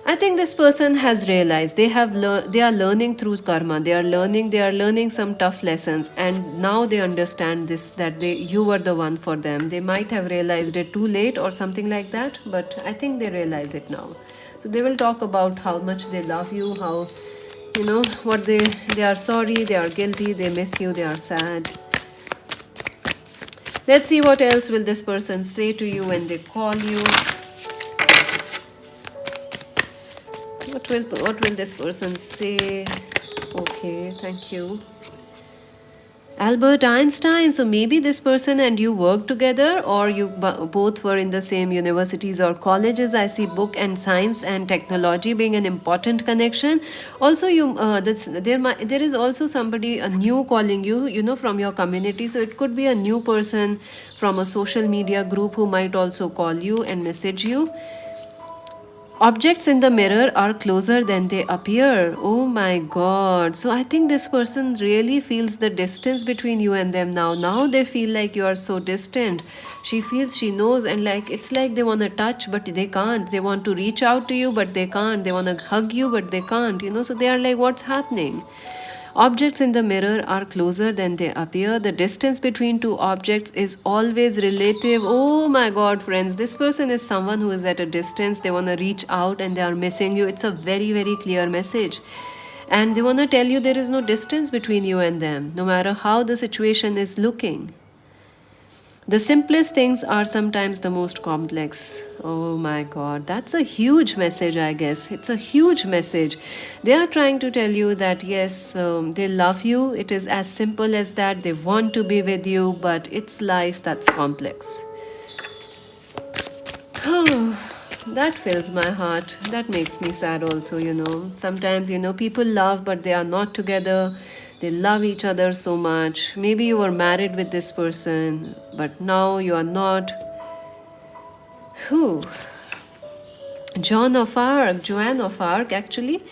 I think this person has realized they are learning through karma. They are learning some tough lessons, and now they understand this, that you were the one for them. They might have realized it too late or something like that, but I think they realize it now. So they will talk about how much they love you, how what they are sorry, they are guilty, they miss you, they are sad. Let's see what else will this person say to you when they call you. What will this person say? Okay, thank you. Albert Einstein. So maybe this person and you work together, or you both were in the same universities or colleges. I see book and science and technology being an important connection. Also, there is also somebody a new calling you, from your community. So it could be a new person from a social media group who might also call you and message you. Objects in the mirror are closer than they appear. Oh my god. So I think this person really feels the distance between you and them now. Now they feel like you are so distant. She feels, she knows, and it's like they want to touch, but they can't. They want to reach out to you, but they can't. They want to hug you, but they can't. So they are like, what's happening? Objects in the mirror are closer than they appear. The distance between two objects is always relative. Oh my god, friends, this person is someone who is at a distance. They want to reach out and they are missing you. It's a very, very clear message. And they want to tell you there is no distance between you and them, no matter how the situation is looking. The simplest things are sometimes the most complex. Oh my god, that's a huge message, I guess. It's a huge message. They are trying to tell you that yes, they love you. It is as simple as that. They want to be with you, but it's life that's complex. Oh, that fills my heart. That makes me sad also. Sometimes, people love, but they are not together. They love each other so much. Maybe you were married with this person, but now you are not. Who? Joan of Arc, actually.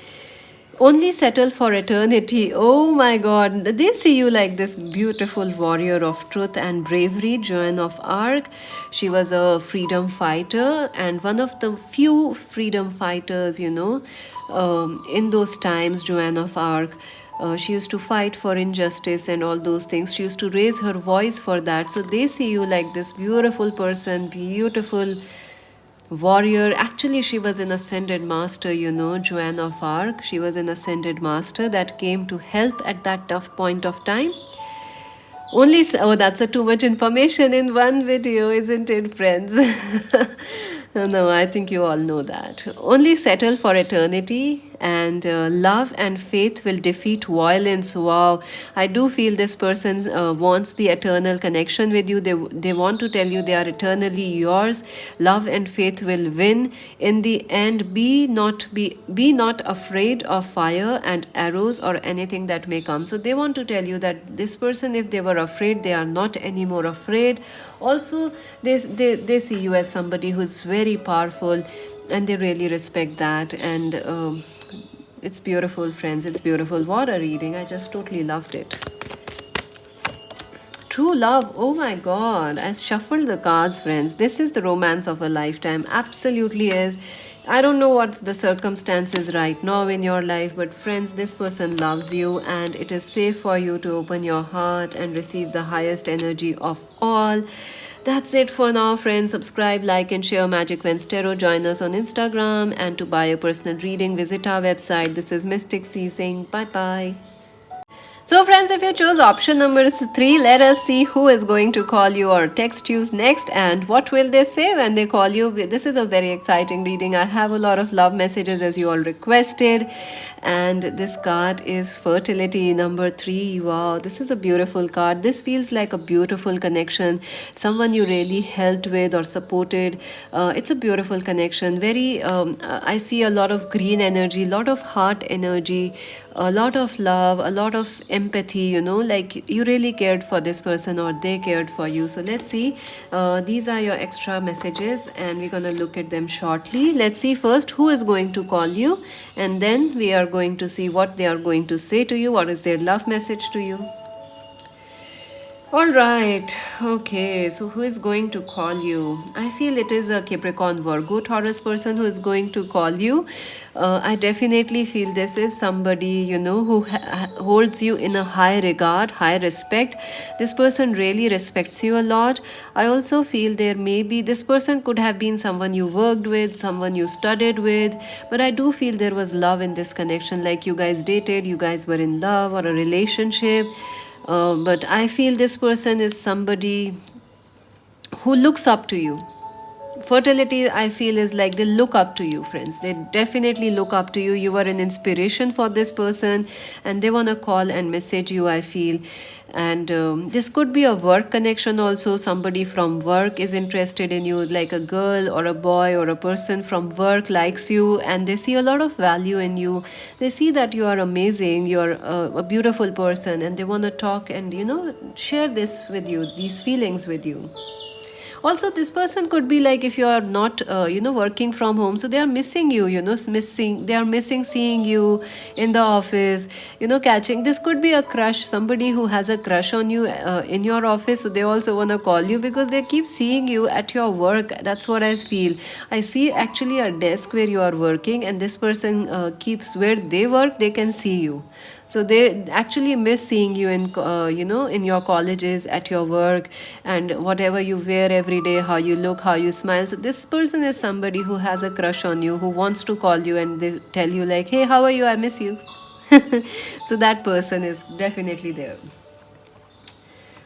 Only settle for eternity. Oh my god. They see you like this beautiful warrior of truth and bravery, Joan of Arc. She was a freedom fighter and one of the few freedom fighters, in those times, Joan of Arc. She used to fight for injustice and all those things. She used to raise her voice for that. So they see you like this beautiful person, beautiful warrior. Actually, she was an ascended master, Joan of Arc. She was an ascended master that came to help at that tough point of time. Oh, that's too much information in one video, isn't it, friends? No, I think you all know that. Only settle for eternity, and love and faith will defeat violence. Wow, I do feel this person wants the eternal connection with you. They want to tell you they are eternally yours. Love and faith will win in the end. Be not afraid of fire and arrows or anything that may come. So they want to tell you that this person, if they were afraid, they are not anymore afraid. Also, they see you as somebody who is very powerful, and they really respect that. And it's beautiful, friends. It's beautiful. What a reading. I just totally loved it. True love. Oh my god. I shuffled the cards, friends. This is the romance of a lifetime. Absolutely is. I don't know what's the circumstances right now in your life, but friends, this person loves you and it is safe for you to open your heart and receive the highest energy of all. That's it for now, friends. Subscribe, like, and share Magic Vents Tarot. Join us on Instagram. And to buy a personal reading, visit our website. This is Mystic C saying bye bye. So friends, if you choose option number 3, let us see who is going to call you or text you next and what will they say when they call you. This is a very exciting reading. I have a lot of love messages as you all requested, and this card is fertility number 3. Wow, this is a beautiful card. This feels like a beautiful connection, someone you really helped with or supported. It's a beautiful connection. Very I see a lot of green energy, lot of heart energy, a lot of love, a lot of empathy, like you really cared for this person or they cared for you. So let's see. These are your extra messages and we're going to look at them shortly. Let's see first who is going to call you, and then we are going to see what they are going to say to you. What is their love message to you? All right. Okay. So who is going to call you? I feel it is a Capricorn Virgo Taurus person who is going to call you. I definitely feel this is somebody, who holds you in a high regard, high respect. This person really respects you a lot. I also feel there may be, this person could have been someone you worked with, someone you studied with, but I do feel there was love in this connection. Like you guys dated, you guys were in love or a relationship. But I feel this person is somebody who looks up to you. Fertility, I feel, is like they look up to you, friends. They definitely look up to you. You are an inspiration for this person and they want to call and message you, I feel. And this could be a work connection also. Somebody from work is interested in you, like a girl or a boy or a person from work likes you and they see a lot of value in you. They see that you are amazing, you are a beautiful person, and they want to talk and share this with you, these feelings with you. Also, this person could be like, if you are not working from home, so they are missing you, they are missing seeing you in the office, catching. This could be a crush, somebody who has a crush on you in your office, so they also want to call you because they keep seeing you at your work. That's what I feel. I see actually a desk where you are working and this person keeps where they work, they can see you. So they actually miss seeing you in in your colleges, at your work, and whatever you wear every day, how you look, how you smile. So this person is somebody who has a crush on you, who wants to call you and they tell you like, hey, how are you, I miss you. So that person is definitely there.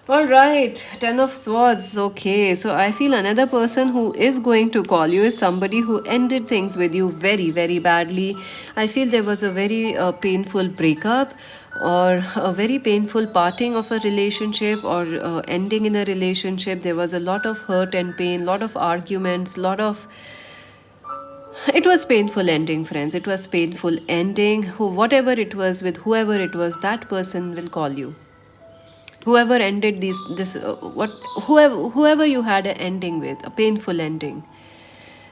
All right, 10 of Swords. Okay, so I feel another person who is going to call you is somebody who ended things with you very, very badly. I feel there was a very painful breakup or a very painful parting of a relationship or ending in a relationship. There was a lot of hurt and pain, lot of arguments, lot of, it was painful ending, friends. It was painful ending. Whatever it was with whoever it was, that person will call you. Whoever ended whoever you had an ending with, a painful ending,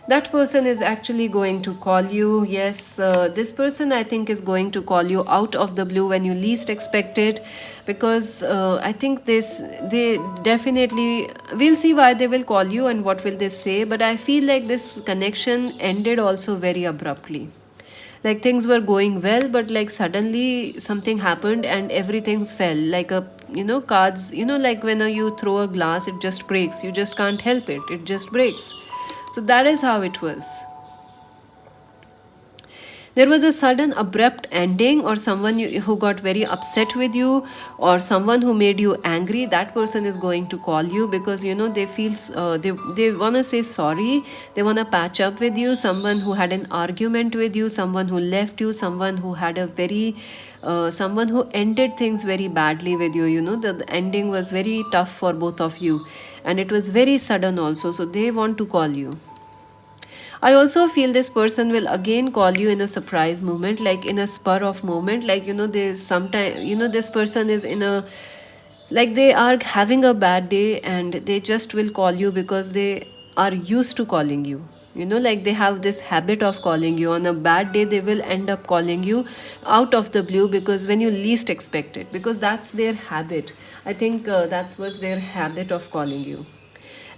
that person is actually going to call you. Yes, this person, I think, is going to call you out of the blue when you least expect it, because I think they definitely, we'll see why they will call you and what will they say, but I feel like this connection ended also very abruptly. Like things were going well, but like suddenly something happened and everything fell like a, cards, like when you throw a glass, it just breaks. You just can't help it, it just breaks. So that is how it was. There was a sudden abrupt ending, or someone who got very upset with you, or someone who made you angry. That person is going to call you because they feel they want to say sorry, they want to patch up with you. Someone who had an argument with you, someone who left you, someone who had a very someone who ended things very badly with you. The ending was very tough for both of you and it was very sudden also, so they want to call you. I also feel this person will again call you in a surprise moment, like in a spur of moment. Like, there's sometime, this person is in a, like they are having a bad day and they just will call you because they are used to calling you. Like they have this habit of calling you. On a bad day, they will end up calling you out of the blue because when you least expect it, because that's their habit. I think that was their habit of calling you.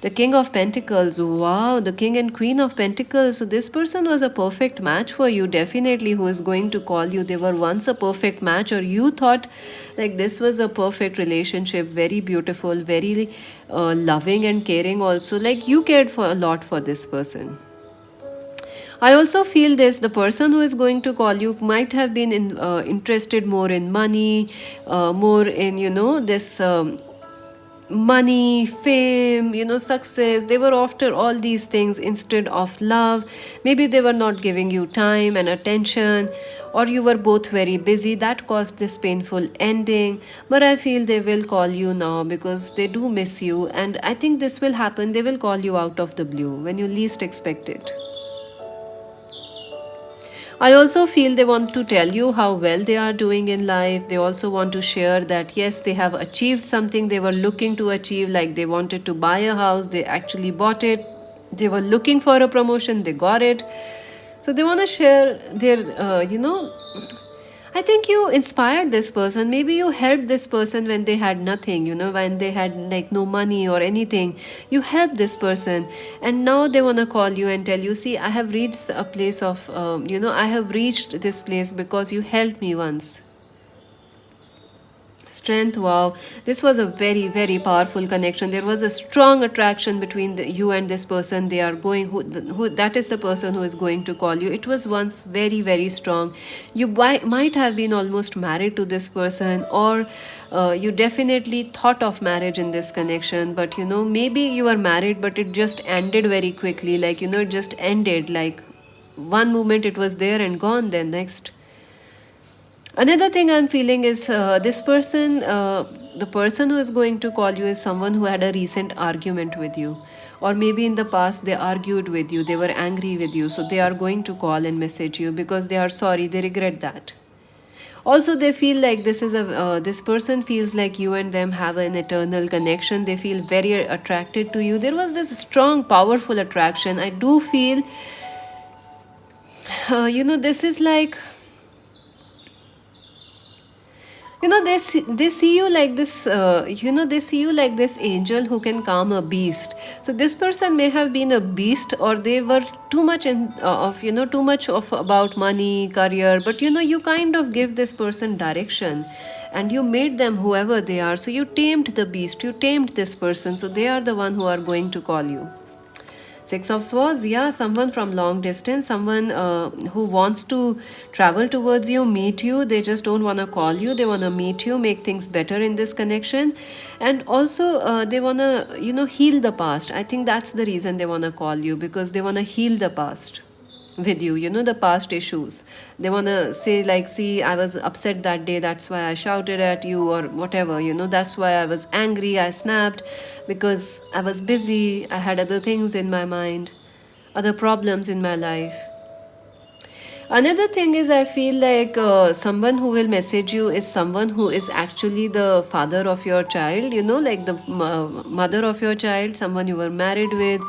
The King of Pentacles, wow, the King and Queen of Pentacles. So this person was a perfect match for you, definitely, who is going to call you. They were once a perfect match, or you thought like this was a perfect relationship, very beautiful, very loving and caring also. Like you cared for a lot for this person. I also feel this, the person who is going to call you might have been interested more in money, more in, this money, fame, success. They were after all these things instead of love. Maybe they were not giving you time and attention, or you were both very busy. That caused this painful ending. But I feel they will call you now because they do miss you, and I think this will happen. They will call you out of the blue when you least expect it. I also feel they want to tell you how well they are doing in life. They also want to share that yes, they have achieved something they were looking to achieve, like they wanted to buy a house, they actually bought it. They were looking for a promotion, they got it. So they want to share their, I think you inspired this person. Maybe you helped this person when they had nothing, when they had like no money or anything. You helped this person, and now they want to call you and tell you, see, I have reached a place of, I have reached this place because you helped me once. Strength, wow, this was a very very powerful connection. There was a strong attraction between you and this person. They are going, who that is the person who is going to call you. It was once very very strong. You might have been almost married to this person, or you definitely thought of marriage in this connection, but maybe you are married but it just ended very quickly, like it just ended, like one moment it was there and gone, then next. Another thing I'm feeling is this person, the person who is going to call you is someone who had a recent argument with you. Or maybe in the past they argued with you, they were angry with you. So they are going to call and message you because they are sorry, they regret that. Also, they feel like this person feels like you and them have an eternal connection. They feel very attracted to you. There was this strong, powerful attraction. I do feel, this is like, they see you like this, they see you like this angel who can calm a beast. So this person may have been a beast, or they were too much too much of about money, career, but you kind of give this person direction, and you made them whoever they are. So you tamed the beast, you tamed this person, so they are the one who are going to call you. Six of Swords, yeah, someone from long distance, someone who wants to travel towards you, meet you. They just don't want to call you. They want to meet you, make things better in this connection, and also they want to, heal the past. I think that's the reason they want to call you, because they want to heal the past with you, the past issues. They want to say like, see, I was upset that day, that's why I shouted at you, or whatever, that's why I was angry, I snapped because I was busy, I had other things in my mind, other problems in my life. Another thing is, I feel like someone who will message you is someone who is actually the father of your child, like the mother of your child, someone you were married with,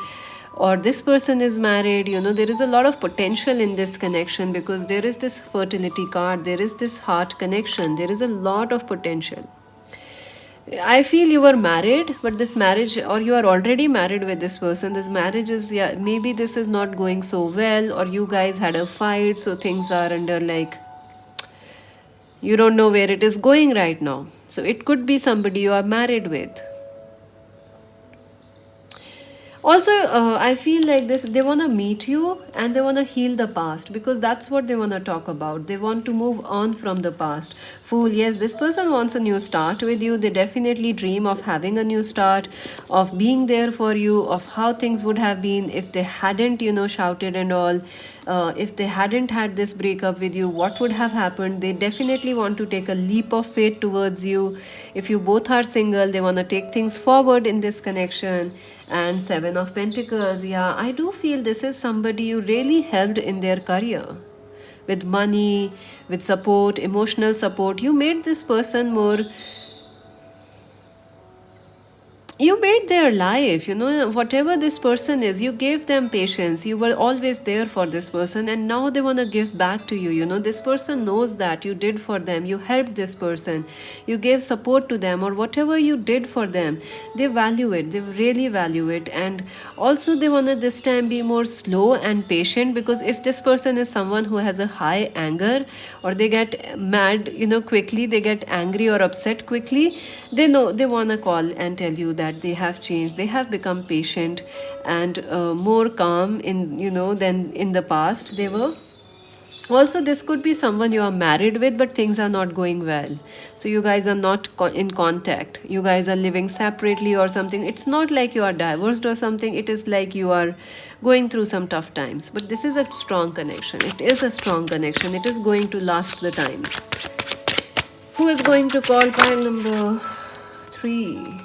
or this person is married. There is a lot of potential in this connection, because there is this fertility card, there is this heart connection, there is a lot of potential. I feel you were married, but this marriage, or you are already married with this person, this marriage is, yeah, maybe this is not going so well, or you guys had a fight, so things are under like, you don't know where it is going right now. So it could be somebody you are married with. Also, I feel like this, they want to meet you and they want to heal the past, because that's what they want to talk about. They want to move on from the past. Fool, yes, this person wants a new start with you. They definitely dream of having a new start, of being there for you, of how things would have been if they hadn't, shouted and all. If they hadn't had this breakup with you, what would have happened? They definitely want to take a leap of faith towards you. If you both are single, they want to take things forward in this connection. And Seven of Pentacles, yeah, I do feel this is somebody you really helped in their career. With money, with support, emotional support, you made this person more, you made their life, whatever this person is, you gave them patience, you were always there for this person, and now they want to give back to you. This person knows that you did for them, you helped this person, you gave support to them, or whatever you did for them, they value it, they really value it. And also they want to this time be more slow and patient, because if this person is someone who has a high anger, or they get mad quickly, they get angry or upset quickly, they know they want to call and tell you that they have changed, they have become patient and more calm in than in the past they were. Also, this could be someone you are married with, but things are not going well. So, you guys are not in contact. You guys are living separately or something. It's not like you are divorced or something. It is like you are going through some tough times. But this is a strong connection. It is a strong connection. It is going to last the times. Who is going to call pile number 3?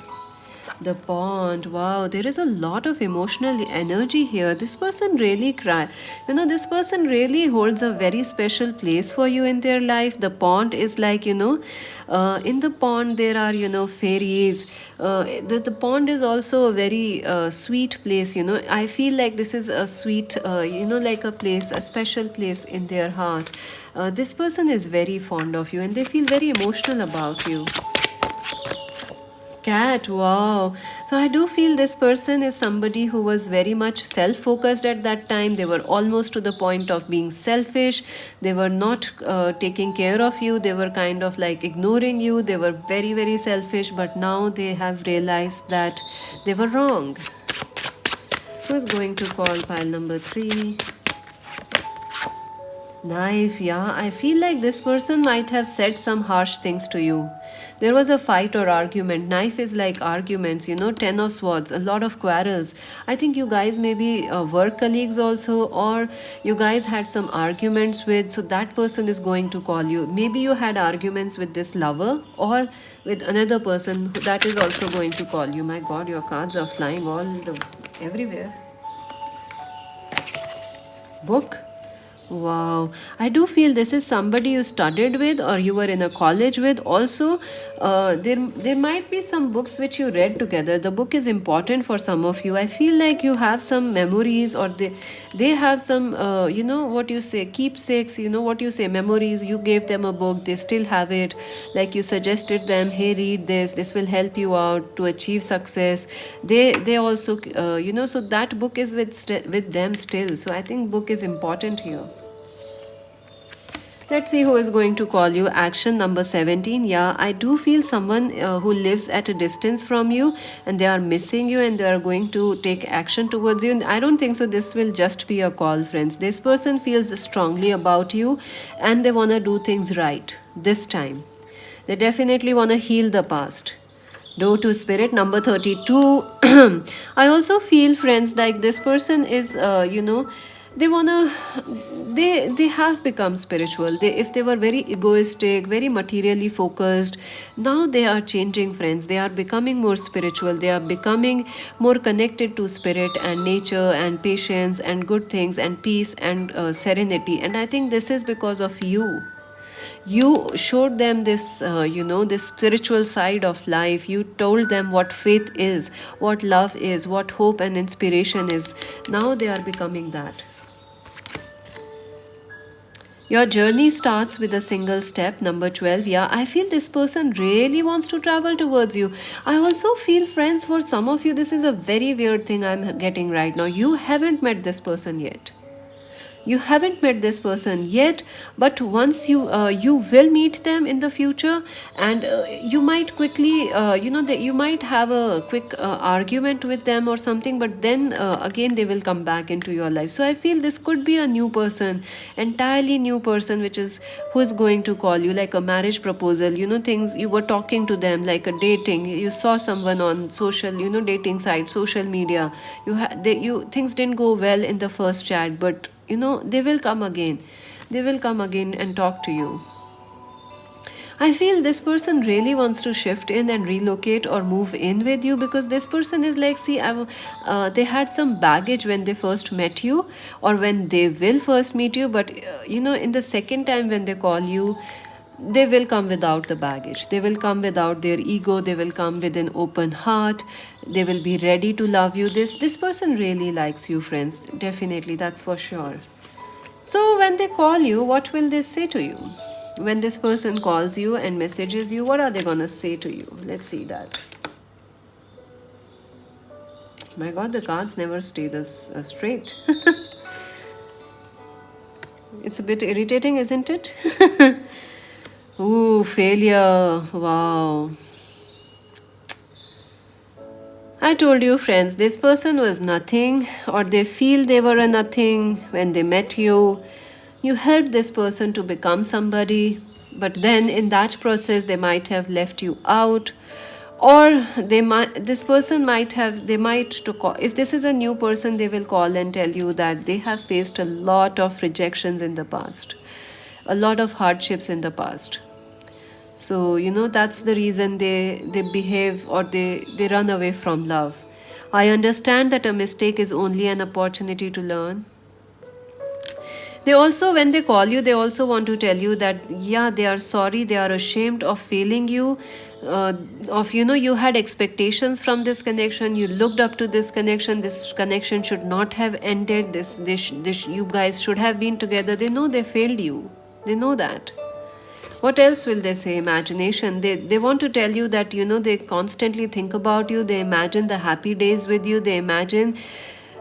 The pond. Wow, there is a lot of emotional energy here. This person really cry. This person really holds a very special place for you in their life. The pond is like, in the pond there are, fairies. The pond is also a very sweet place. I feel like this is a sweet, like a place, a special place in their heart. This person is very fond of you and they feel very emotional about you. Cat, wow. So I do feel this person is somebody who was very much self-focused at that time. They were almost to the point of being selfish. They were not taking care of you. They were kind of like ignoring you. They were very, very selfish. But now they have realized that they were wrong. Who's going to call pile number 3? Knife, yeah. I feel like this person might have said some harsh things to you. There was a fight or argument. Knife is like arguments, 10 of swords, a lot of quarrels. I think you guys may be work colleagues also, or you guys had some arguments with, so that person is going to call you. Maybe you had arguments with this lover or with another person that is also going to call you. My God, your cards are flying everywhere. Book. Wow, I do feel this is somebody you studied with or you were in a college with. Also, there might be some books which you read together. The book is important for some of you. I feel like you have some memories, or they have some what you say, keepsakes. What you say, memories. You gave them a book, they still have it. Like you suggested them, hey, read this. This will help you out to achieve success. They also so that book is with them still. So I think book is important here. Let's see who is going to call you. Action number 17. Yeah, I do feel someone who lives at a distance from you and they are missing you and they are going to take action towards you. And I don't think so. This will just be a call, friends. This person feels strongly about you and they want to do things right this time. They definitely want to heal the past. Door to Spirit number 32. I also feel, friends, like this person is, they have become spiritual. If they were very egoistic, very materially focused, now they are changing, friends. They are becoming more spiritual. They are becoming more connected to spirit and nature and patience and good things and peace and serenity. And I think this is because of you. You showed them this this spiritual side of life. You told them what faith is, what love is, what hope and inspiration is. Now they are becoming that. Your journey starts with a single step, number 12. Yeah, I feel this person really wants to travel towards you. I also feel, friends, for some of you, this is a very weird thing I'm getting right now. You haven't met this person yet. You haven't met this person yet, but once you will meet them in the future, and you might quickly you might have a quick argument with them or something, but then again they will come back into your life. So I feel this could be a new person, entirely new person, who is going to call you, like a marriage proposal, things you were talking to them, like a dating. You saw someone on social, dating site, social media. Things didn't go well in the first chat, but they will come again. They will come again and talk to you. I feel this person really wants to shift in and relocate or move in with you, because this person is like, see, they had some baggage when they first met you, or when they will first meet you, but in the second time when they call you, they will come without the baggage, they will come without their ego, they will come with an open heart, they will be ready to love you. This person really likes you, friends, definitely, that's for sure. So when they call you, what will they say to you? When this person calls you and messages you, what are they gonna say to you? Let's see that. My god, the cards never stay this straight. It's a bit irritating, isn't it? Ooh, failure. Wow. I told you, friends, this person was nothing, or they feel they were a nothing when they met you. You helped this person to become somebody, but then in that process, they might have left you out, or they might. This person might have. They might to call. If this is a new person, they will call and tell you that they have faced a lot of rejections in the past, a lot of hardships in the past. So that's the reason they behave, or they run away from love. I understand that a mistake is only an opportunity to learn. They also, when they call you, they also want to tell you that yeah, they are sorry, they are ashamed of failing you, of you had expectations from this connection, you looked up to this connection should not have ended, this you guys should have been together. They know they failed you, they know that. What else will they say? Imagination. They want to tell you that they constantly think about you, they imagine the happy days with you, they imagine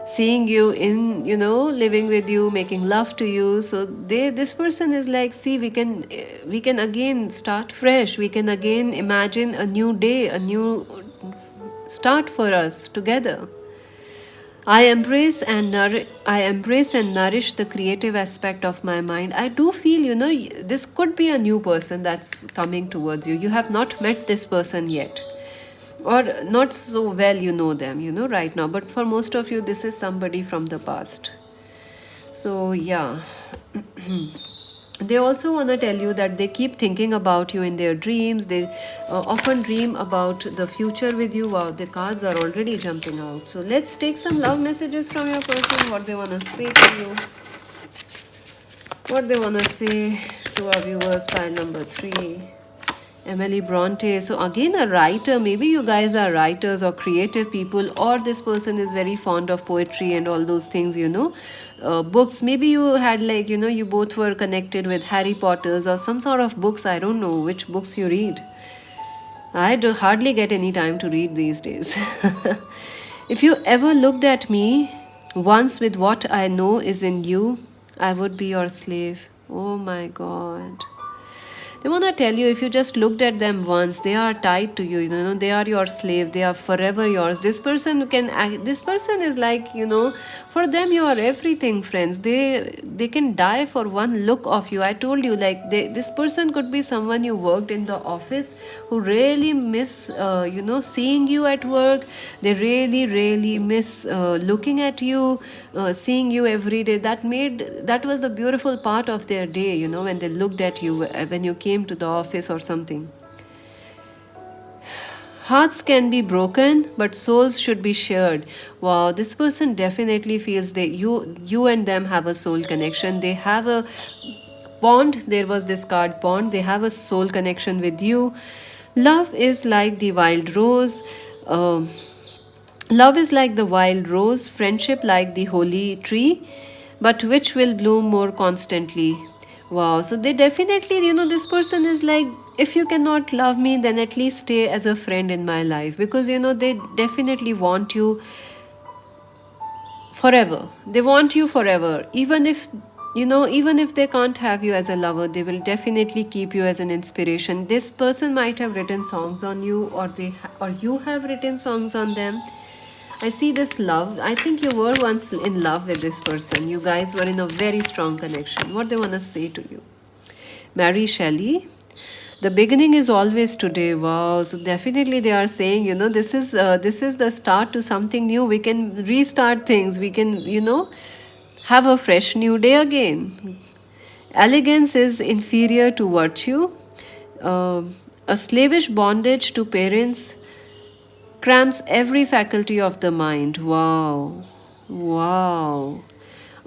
seeing you in living with you, making love to you. So this person is like, see, we can again start fresh, we can again imagine a new day, a new start for us together. I embrace and nourish the creative aspect of my mind. I do feel, this could be a new person that's coming towards you. You have not met this person yet, or not so well you know them, right now. But for most of you, this is somebody from the past. So, yeah. They also want to tell you that they keep thinking about you in their dreams. They often dream about the future with you. Wow, the cards are already jumping out. So let's take some love messages from your person, what they want to say to you, what they want to say to our viewers. Pile number 3, Emily Bronte. So again, a writer. Maybe you guys are writers or creative people, or this person is very fond of poetry and all those things, books. Maybe you had, like, you both were connected with Harry Potter's or some sort of books. I don't know which books you read. I do hardly get any time to read these days. If you ever looked at me once with what I know is in you, I would be your slave. Oh my god. They want to tell you, if you just looked at them once, they are tied to you, they are your slave, they are forever yours. This person is like, for them you are everything, friends. They can die for one look of you. I told you, like, this person could be someone you worked in the office, who really miss seeing you at work. They really really miss looking at you, seeing you every day. That was the beautiful part of their day, when they looked at you when you came to the office or something. Hearts can be broken, but souls should be shared. Wow, this person definitely feels that you and them have a soul connection. They have a bond. There was this card, bond. They have a soul connection with you. Love is like the wild rose. Love is like the wild rose, friendship like the holy tree, but which will bloom more constantly? Wow, so they definitely, this person is like, if you cannot love me, then at least stay as a friend in my life, because, they definitely want you forever. They want you forever. Even if they can't have you as a lover, they will definitely keep you as an inspiration. This person might have written songs on you, or you have written songs on them. I see this love. I think you were once in love with this person. You guys were in a very strong connection. What they want to say to you? Mary Shelley. The beginning is always today. Wow. So definitely they are saying, this is the start to something new. We can restart things. We can, have a fresh new day again. Elegance is inferior to virtue. A slavish bondage to parents cramps every faculty of the mind. Wow. Wow.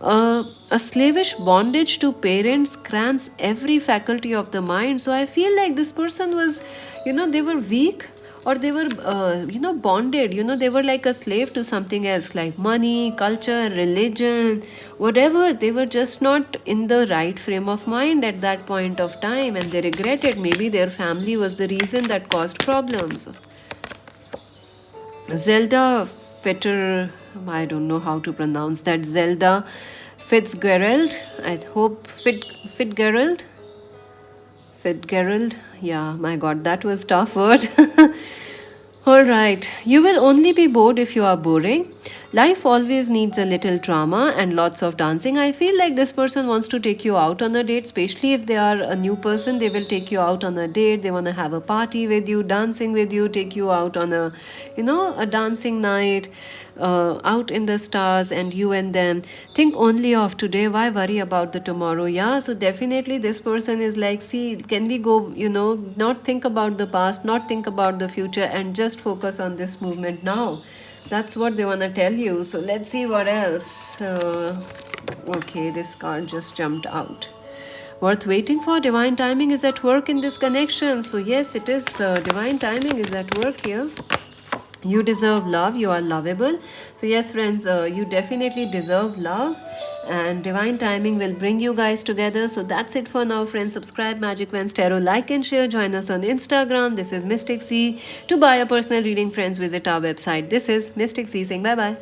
A slavish bondage to parents cramps every faculty of the mind. So I feel like this person was, they were weak, or they were, bonded. They were like a slave to something else, like money, culture, religion, whatever. They were just not in the right frame of mind at that point of time, and they regretted. Maybe their family was the reason that caused problems. Zelda Fitter, I don't know how to pronounce that. Zelda Fitzgerald, I hope Fitzgerald. Fitzgerald, yeah, my god, that was tough word. All right, you will only be bored if you are boring. Life always needs a little drama and lots of dancing. I feel like this person wants to take you out on a date, especially if they are a new person. They will take you out on a date. They want to have a party with you, dancing with you, take you out on a dancing night, out in the stars, and you and them. Think only of today. Why worry about the tomorrow? Yeah, so definitely this person is like, see, can we go, not think about the past, not think about the future, and just focus on this movement now. That's what they want to tell you. So let's see what else. Okay, this card just jumped out. Worth waiting for. Divine timing is at work in this connection. So yes, it is. Divine timing is at work here. You deserve love. You are lovable. So yes, friends, you definitely deserve love, and divine timing will bring you guys together. So that's it for now, friends. Subscribe Magic Vans Tarot, like and share. Join us on Instagram. This is Mystic C. To buy a personal reading, friends, visit our website. This is Mystic C saying bye bye.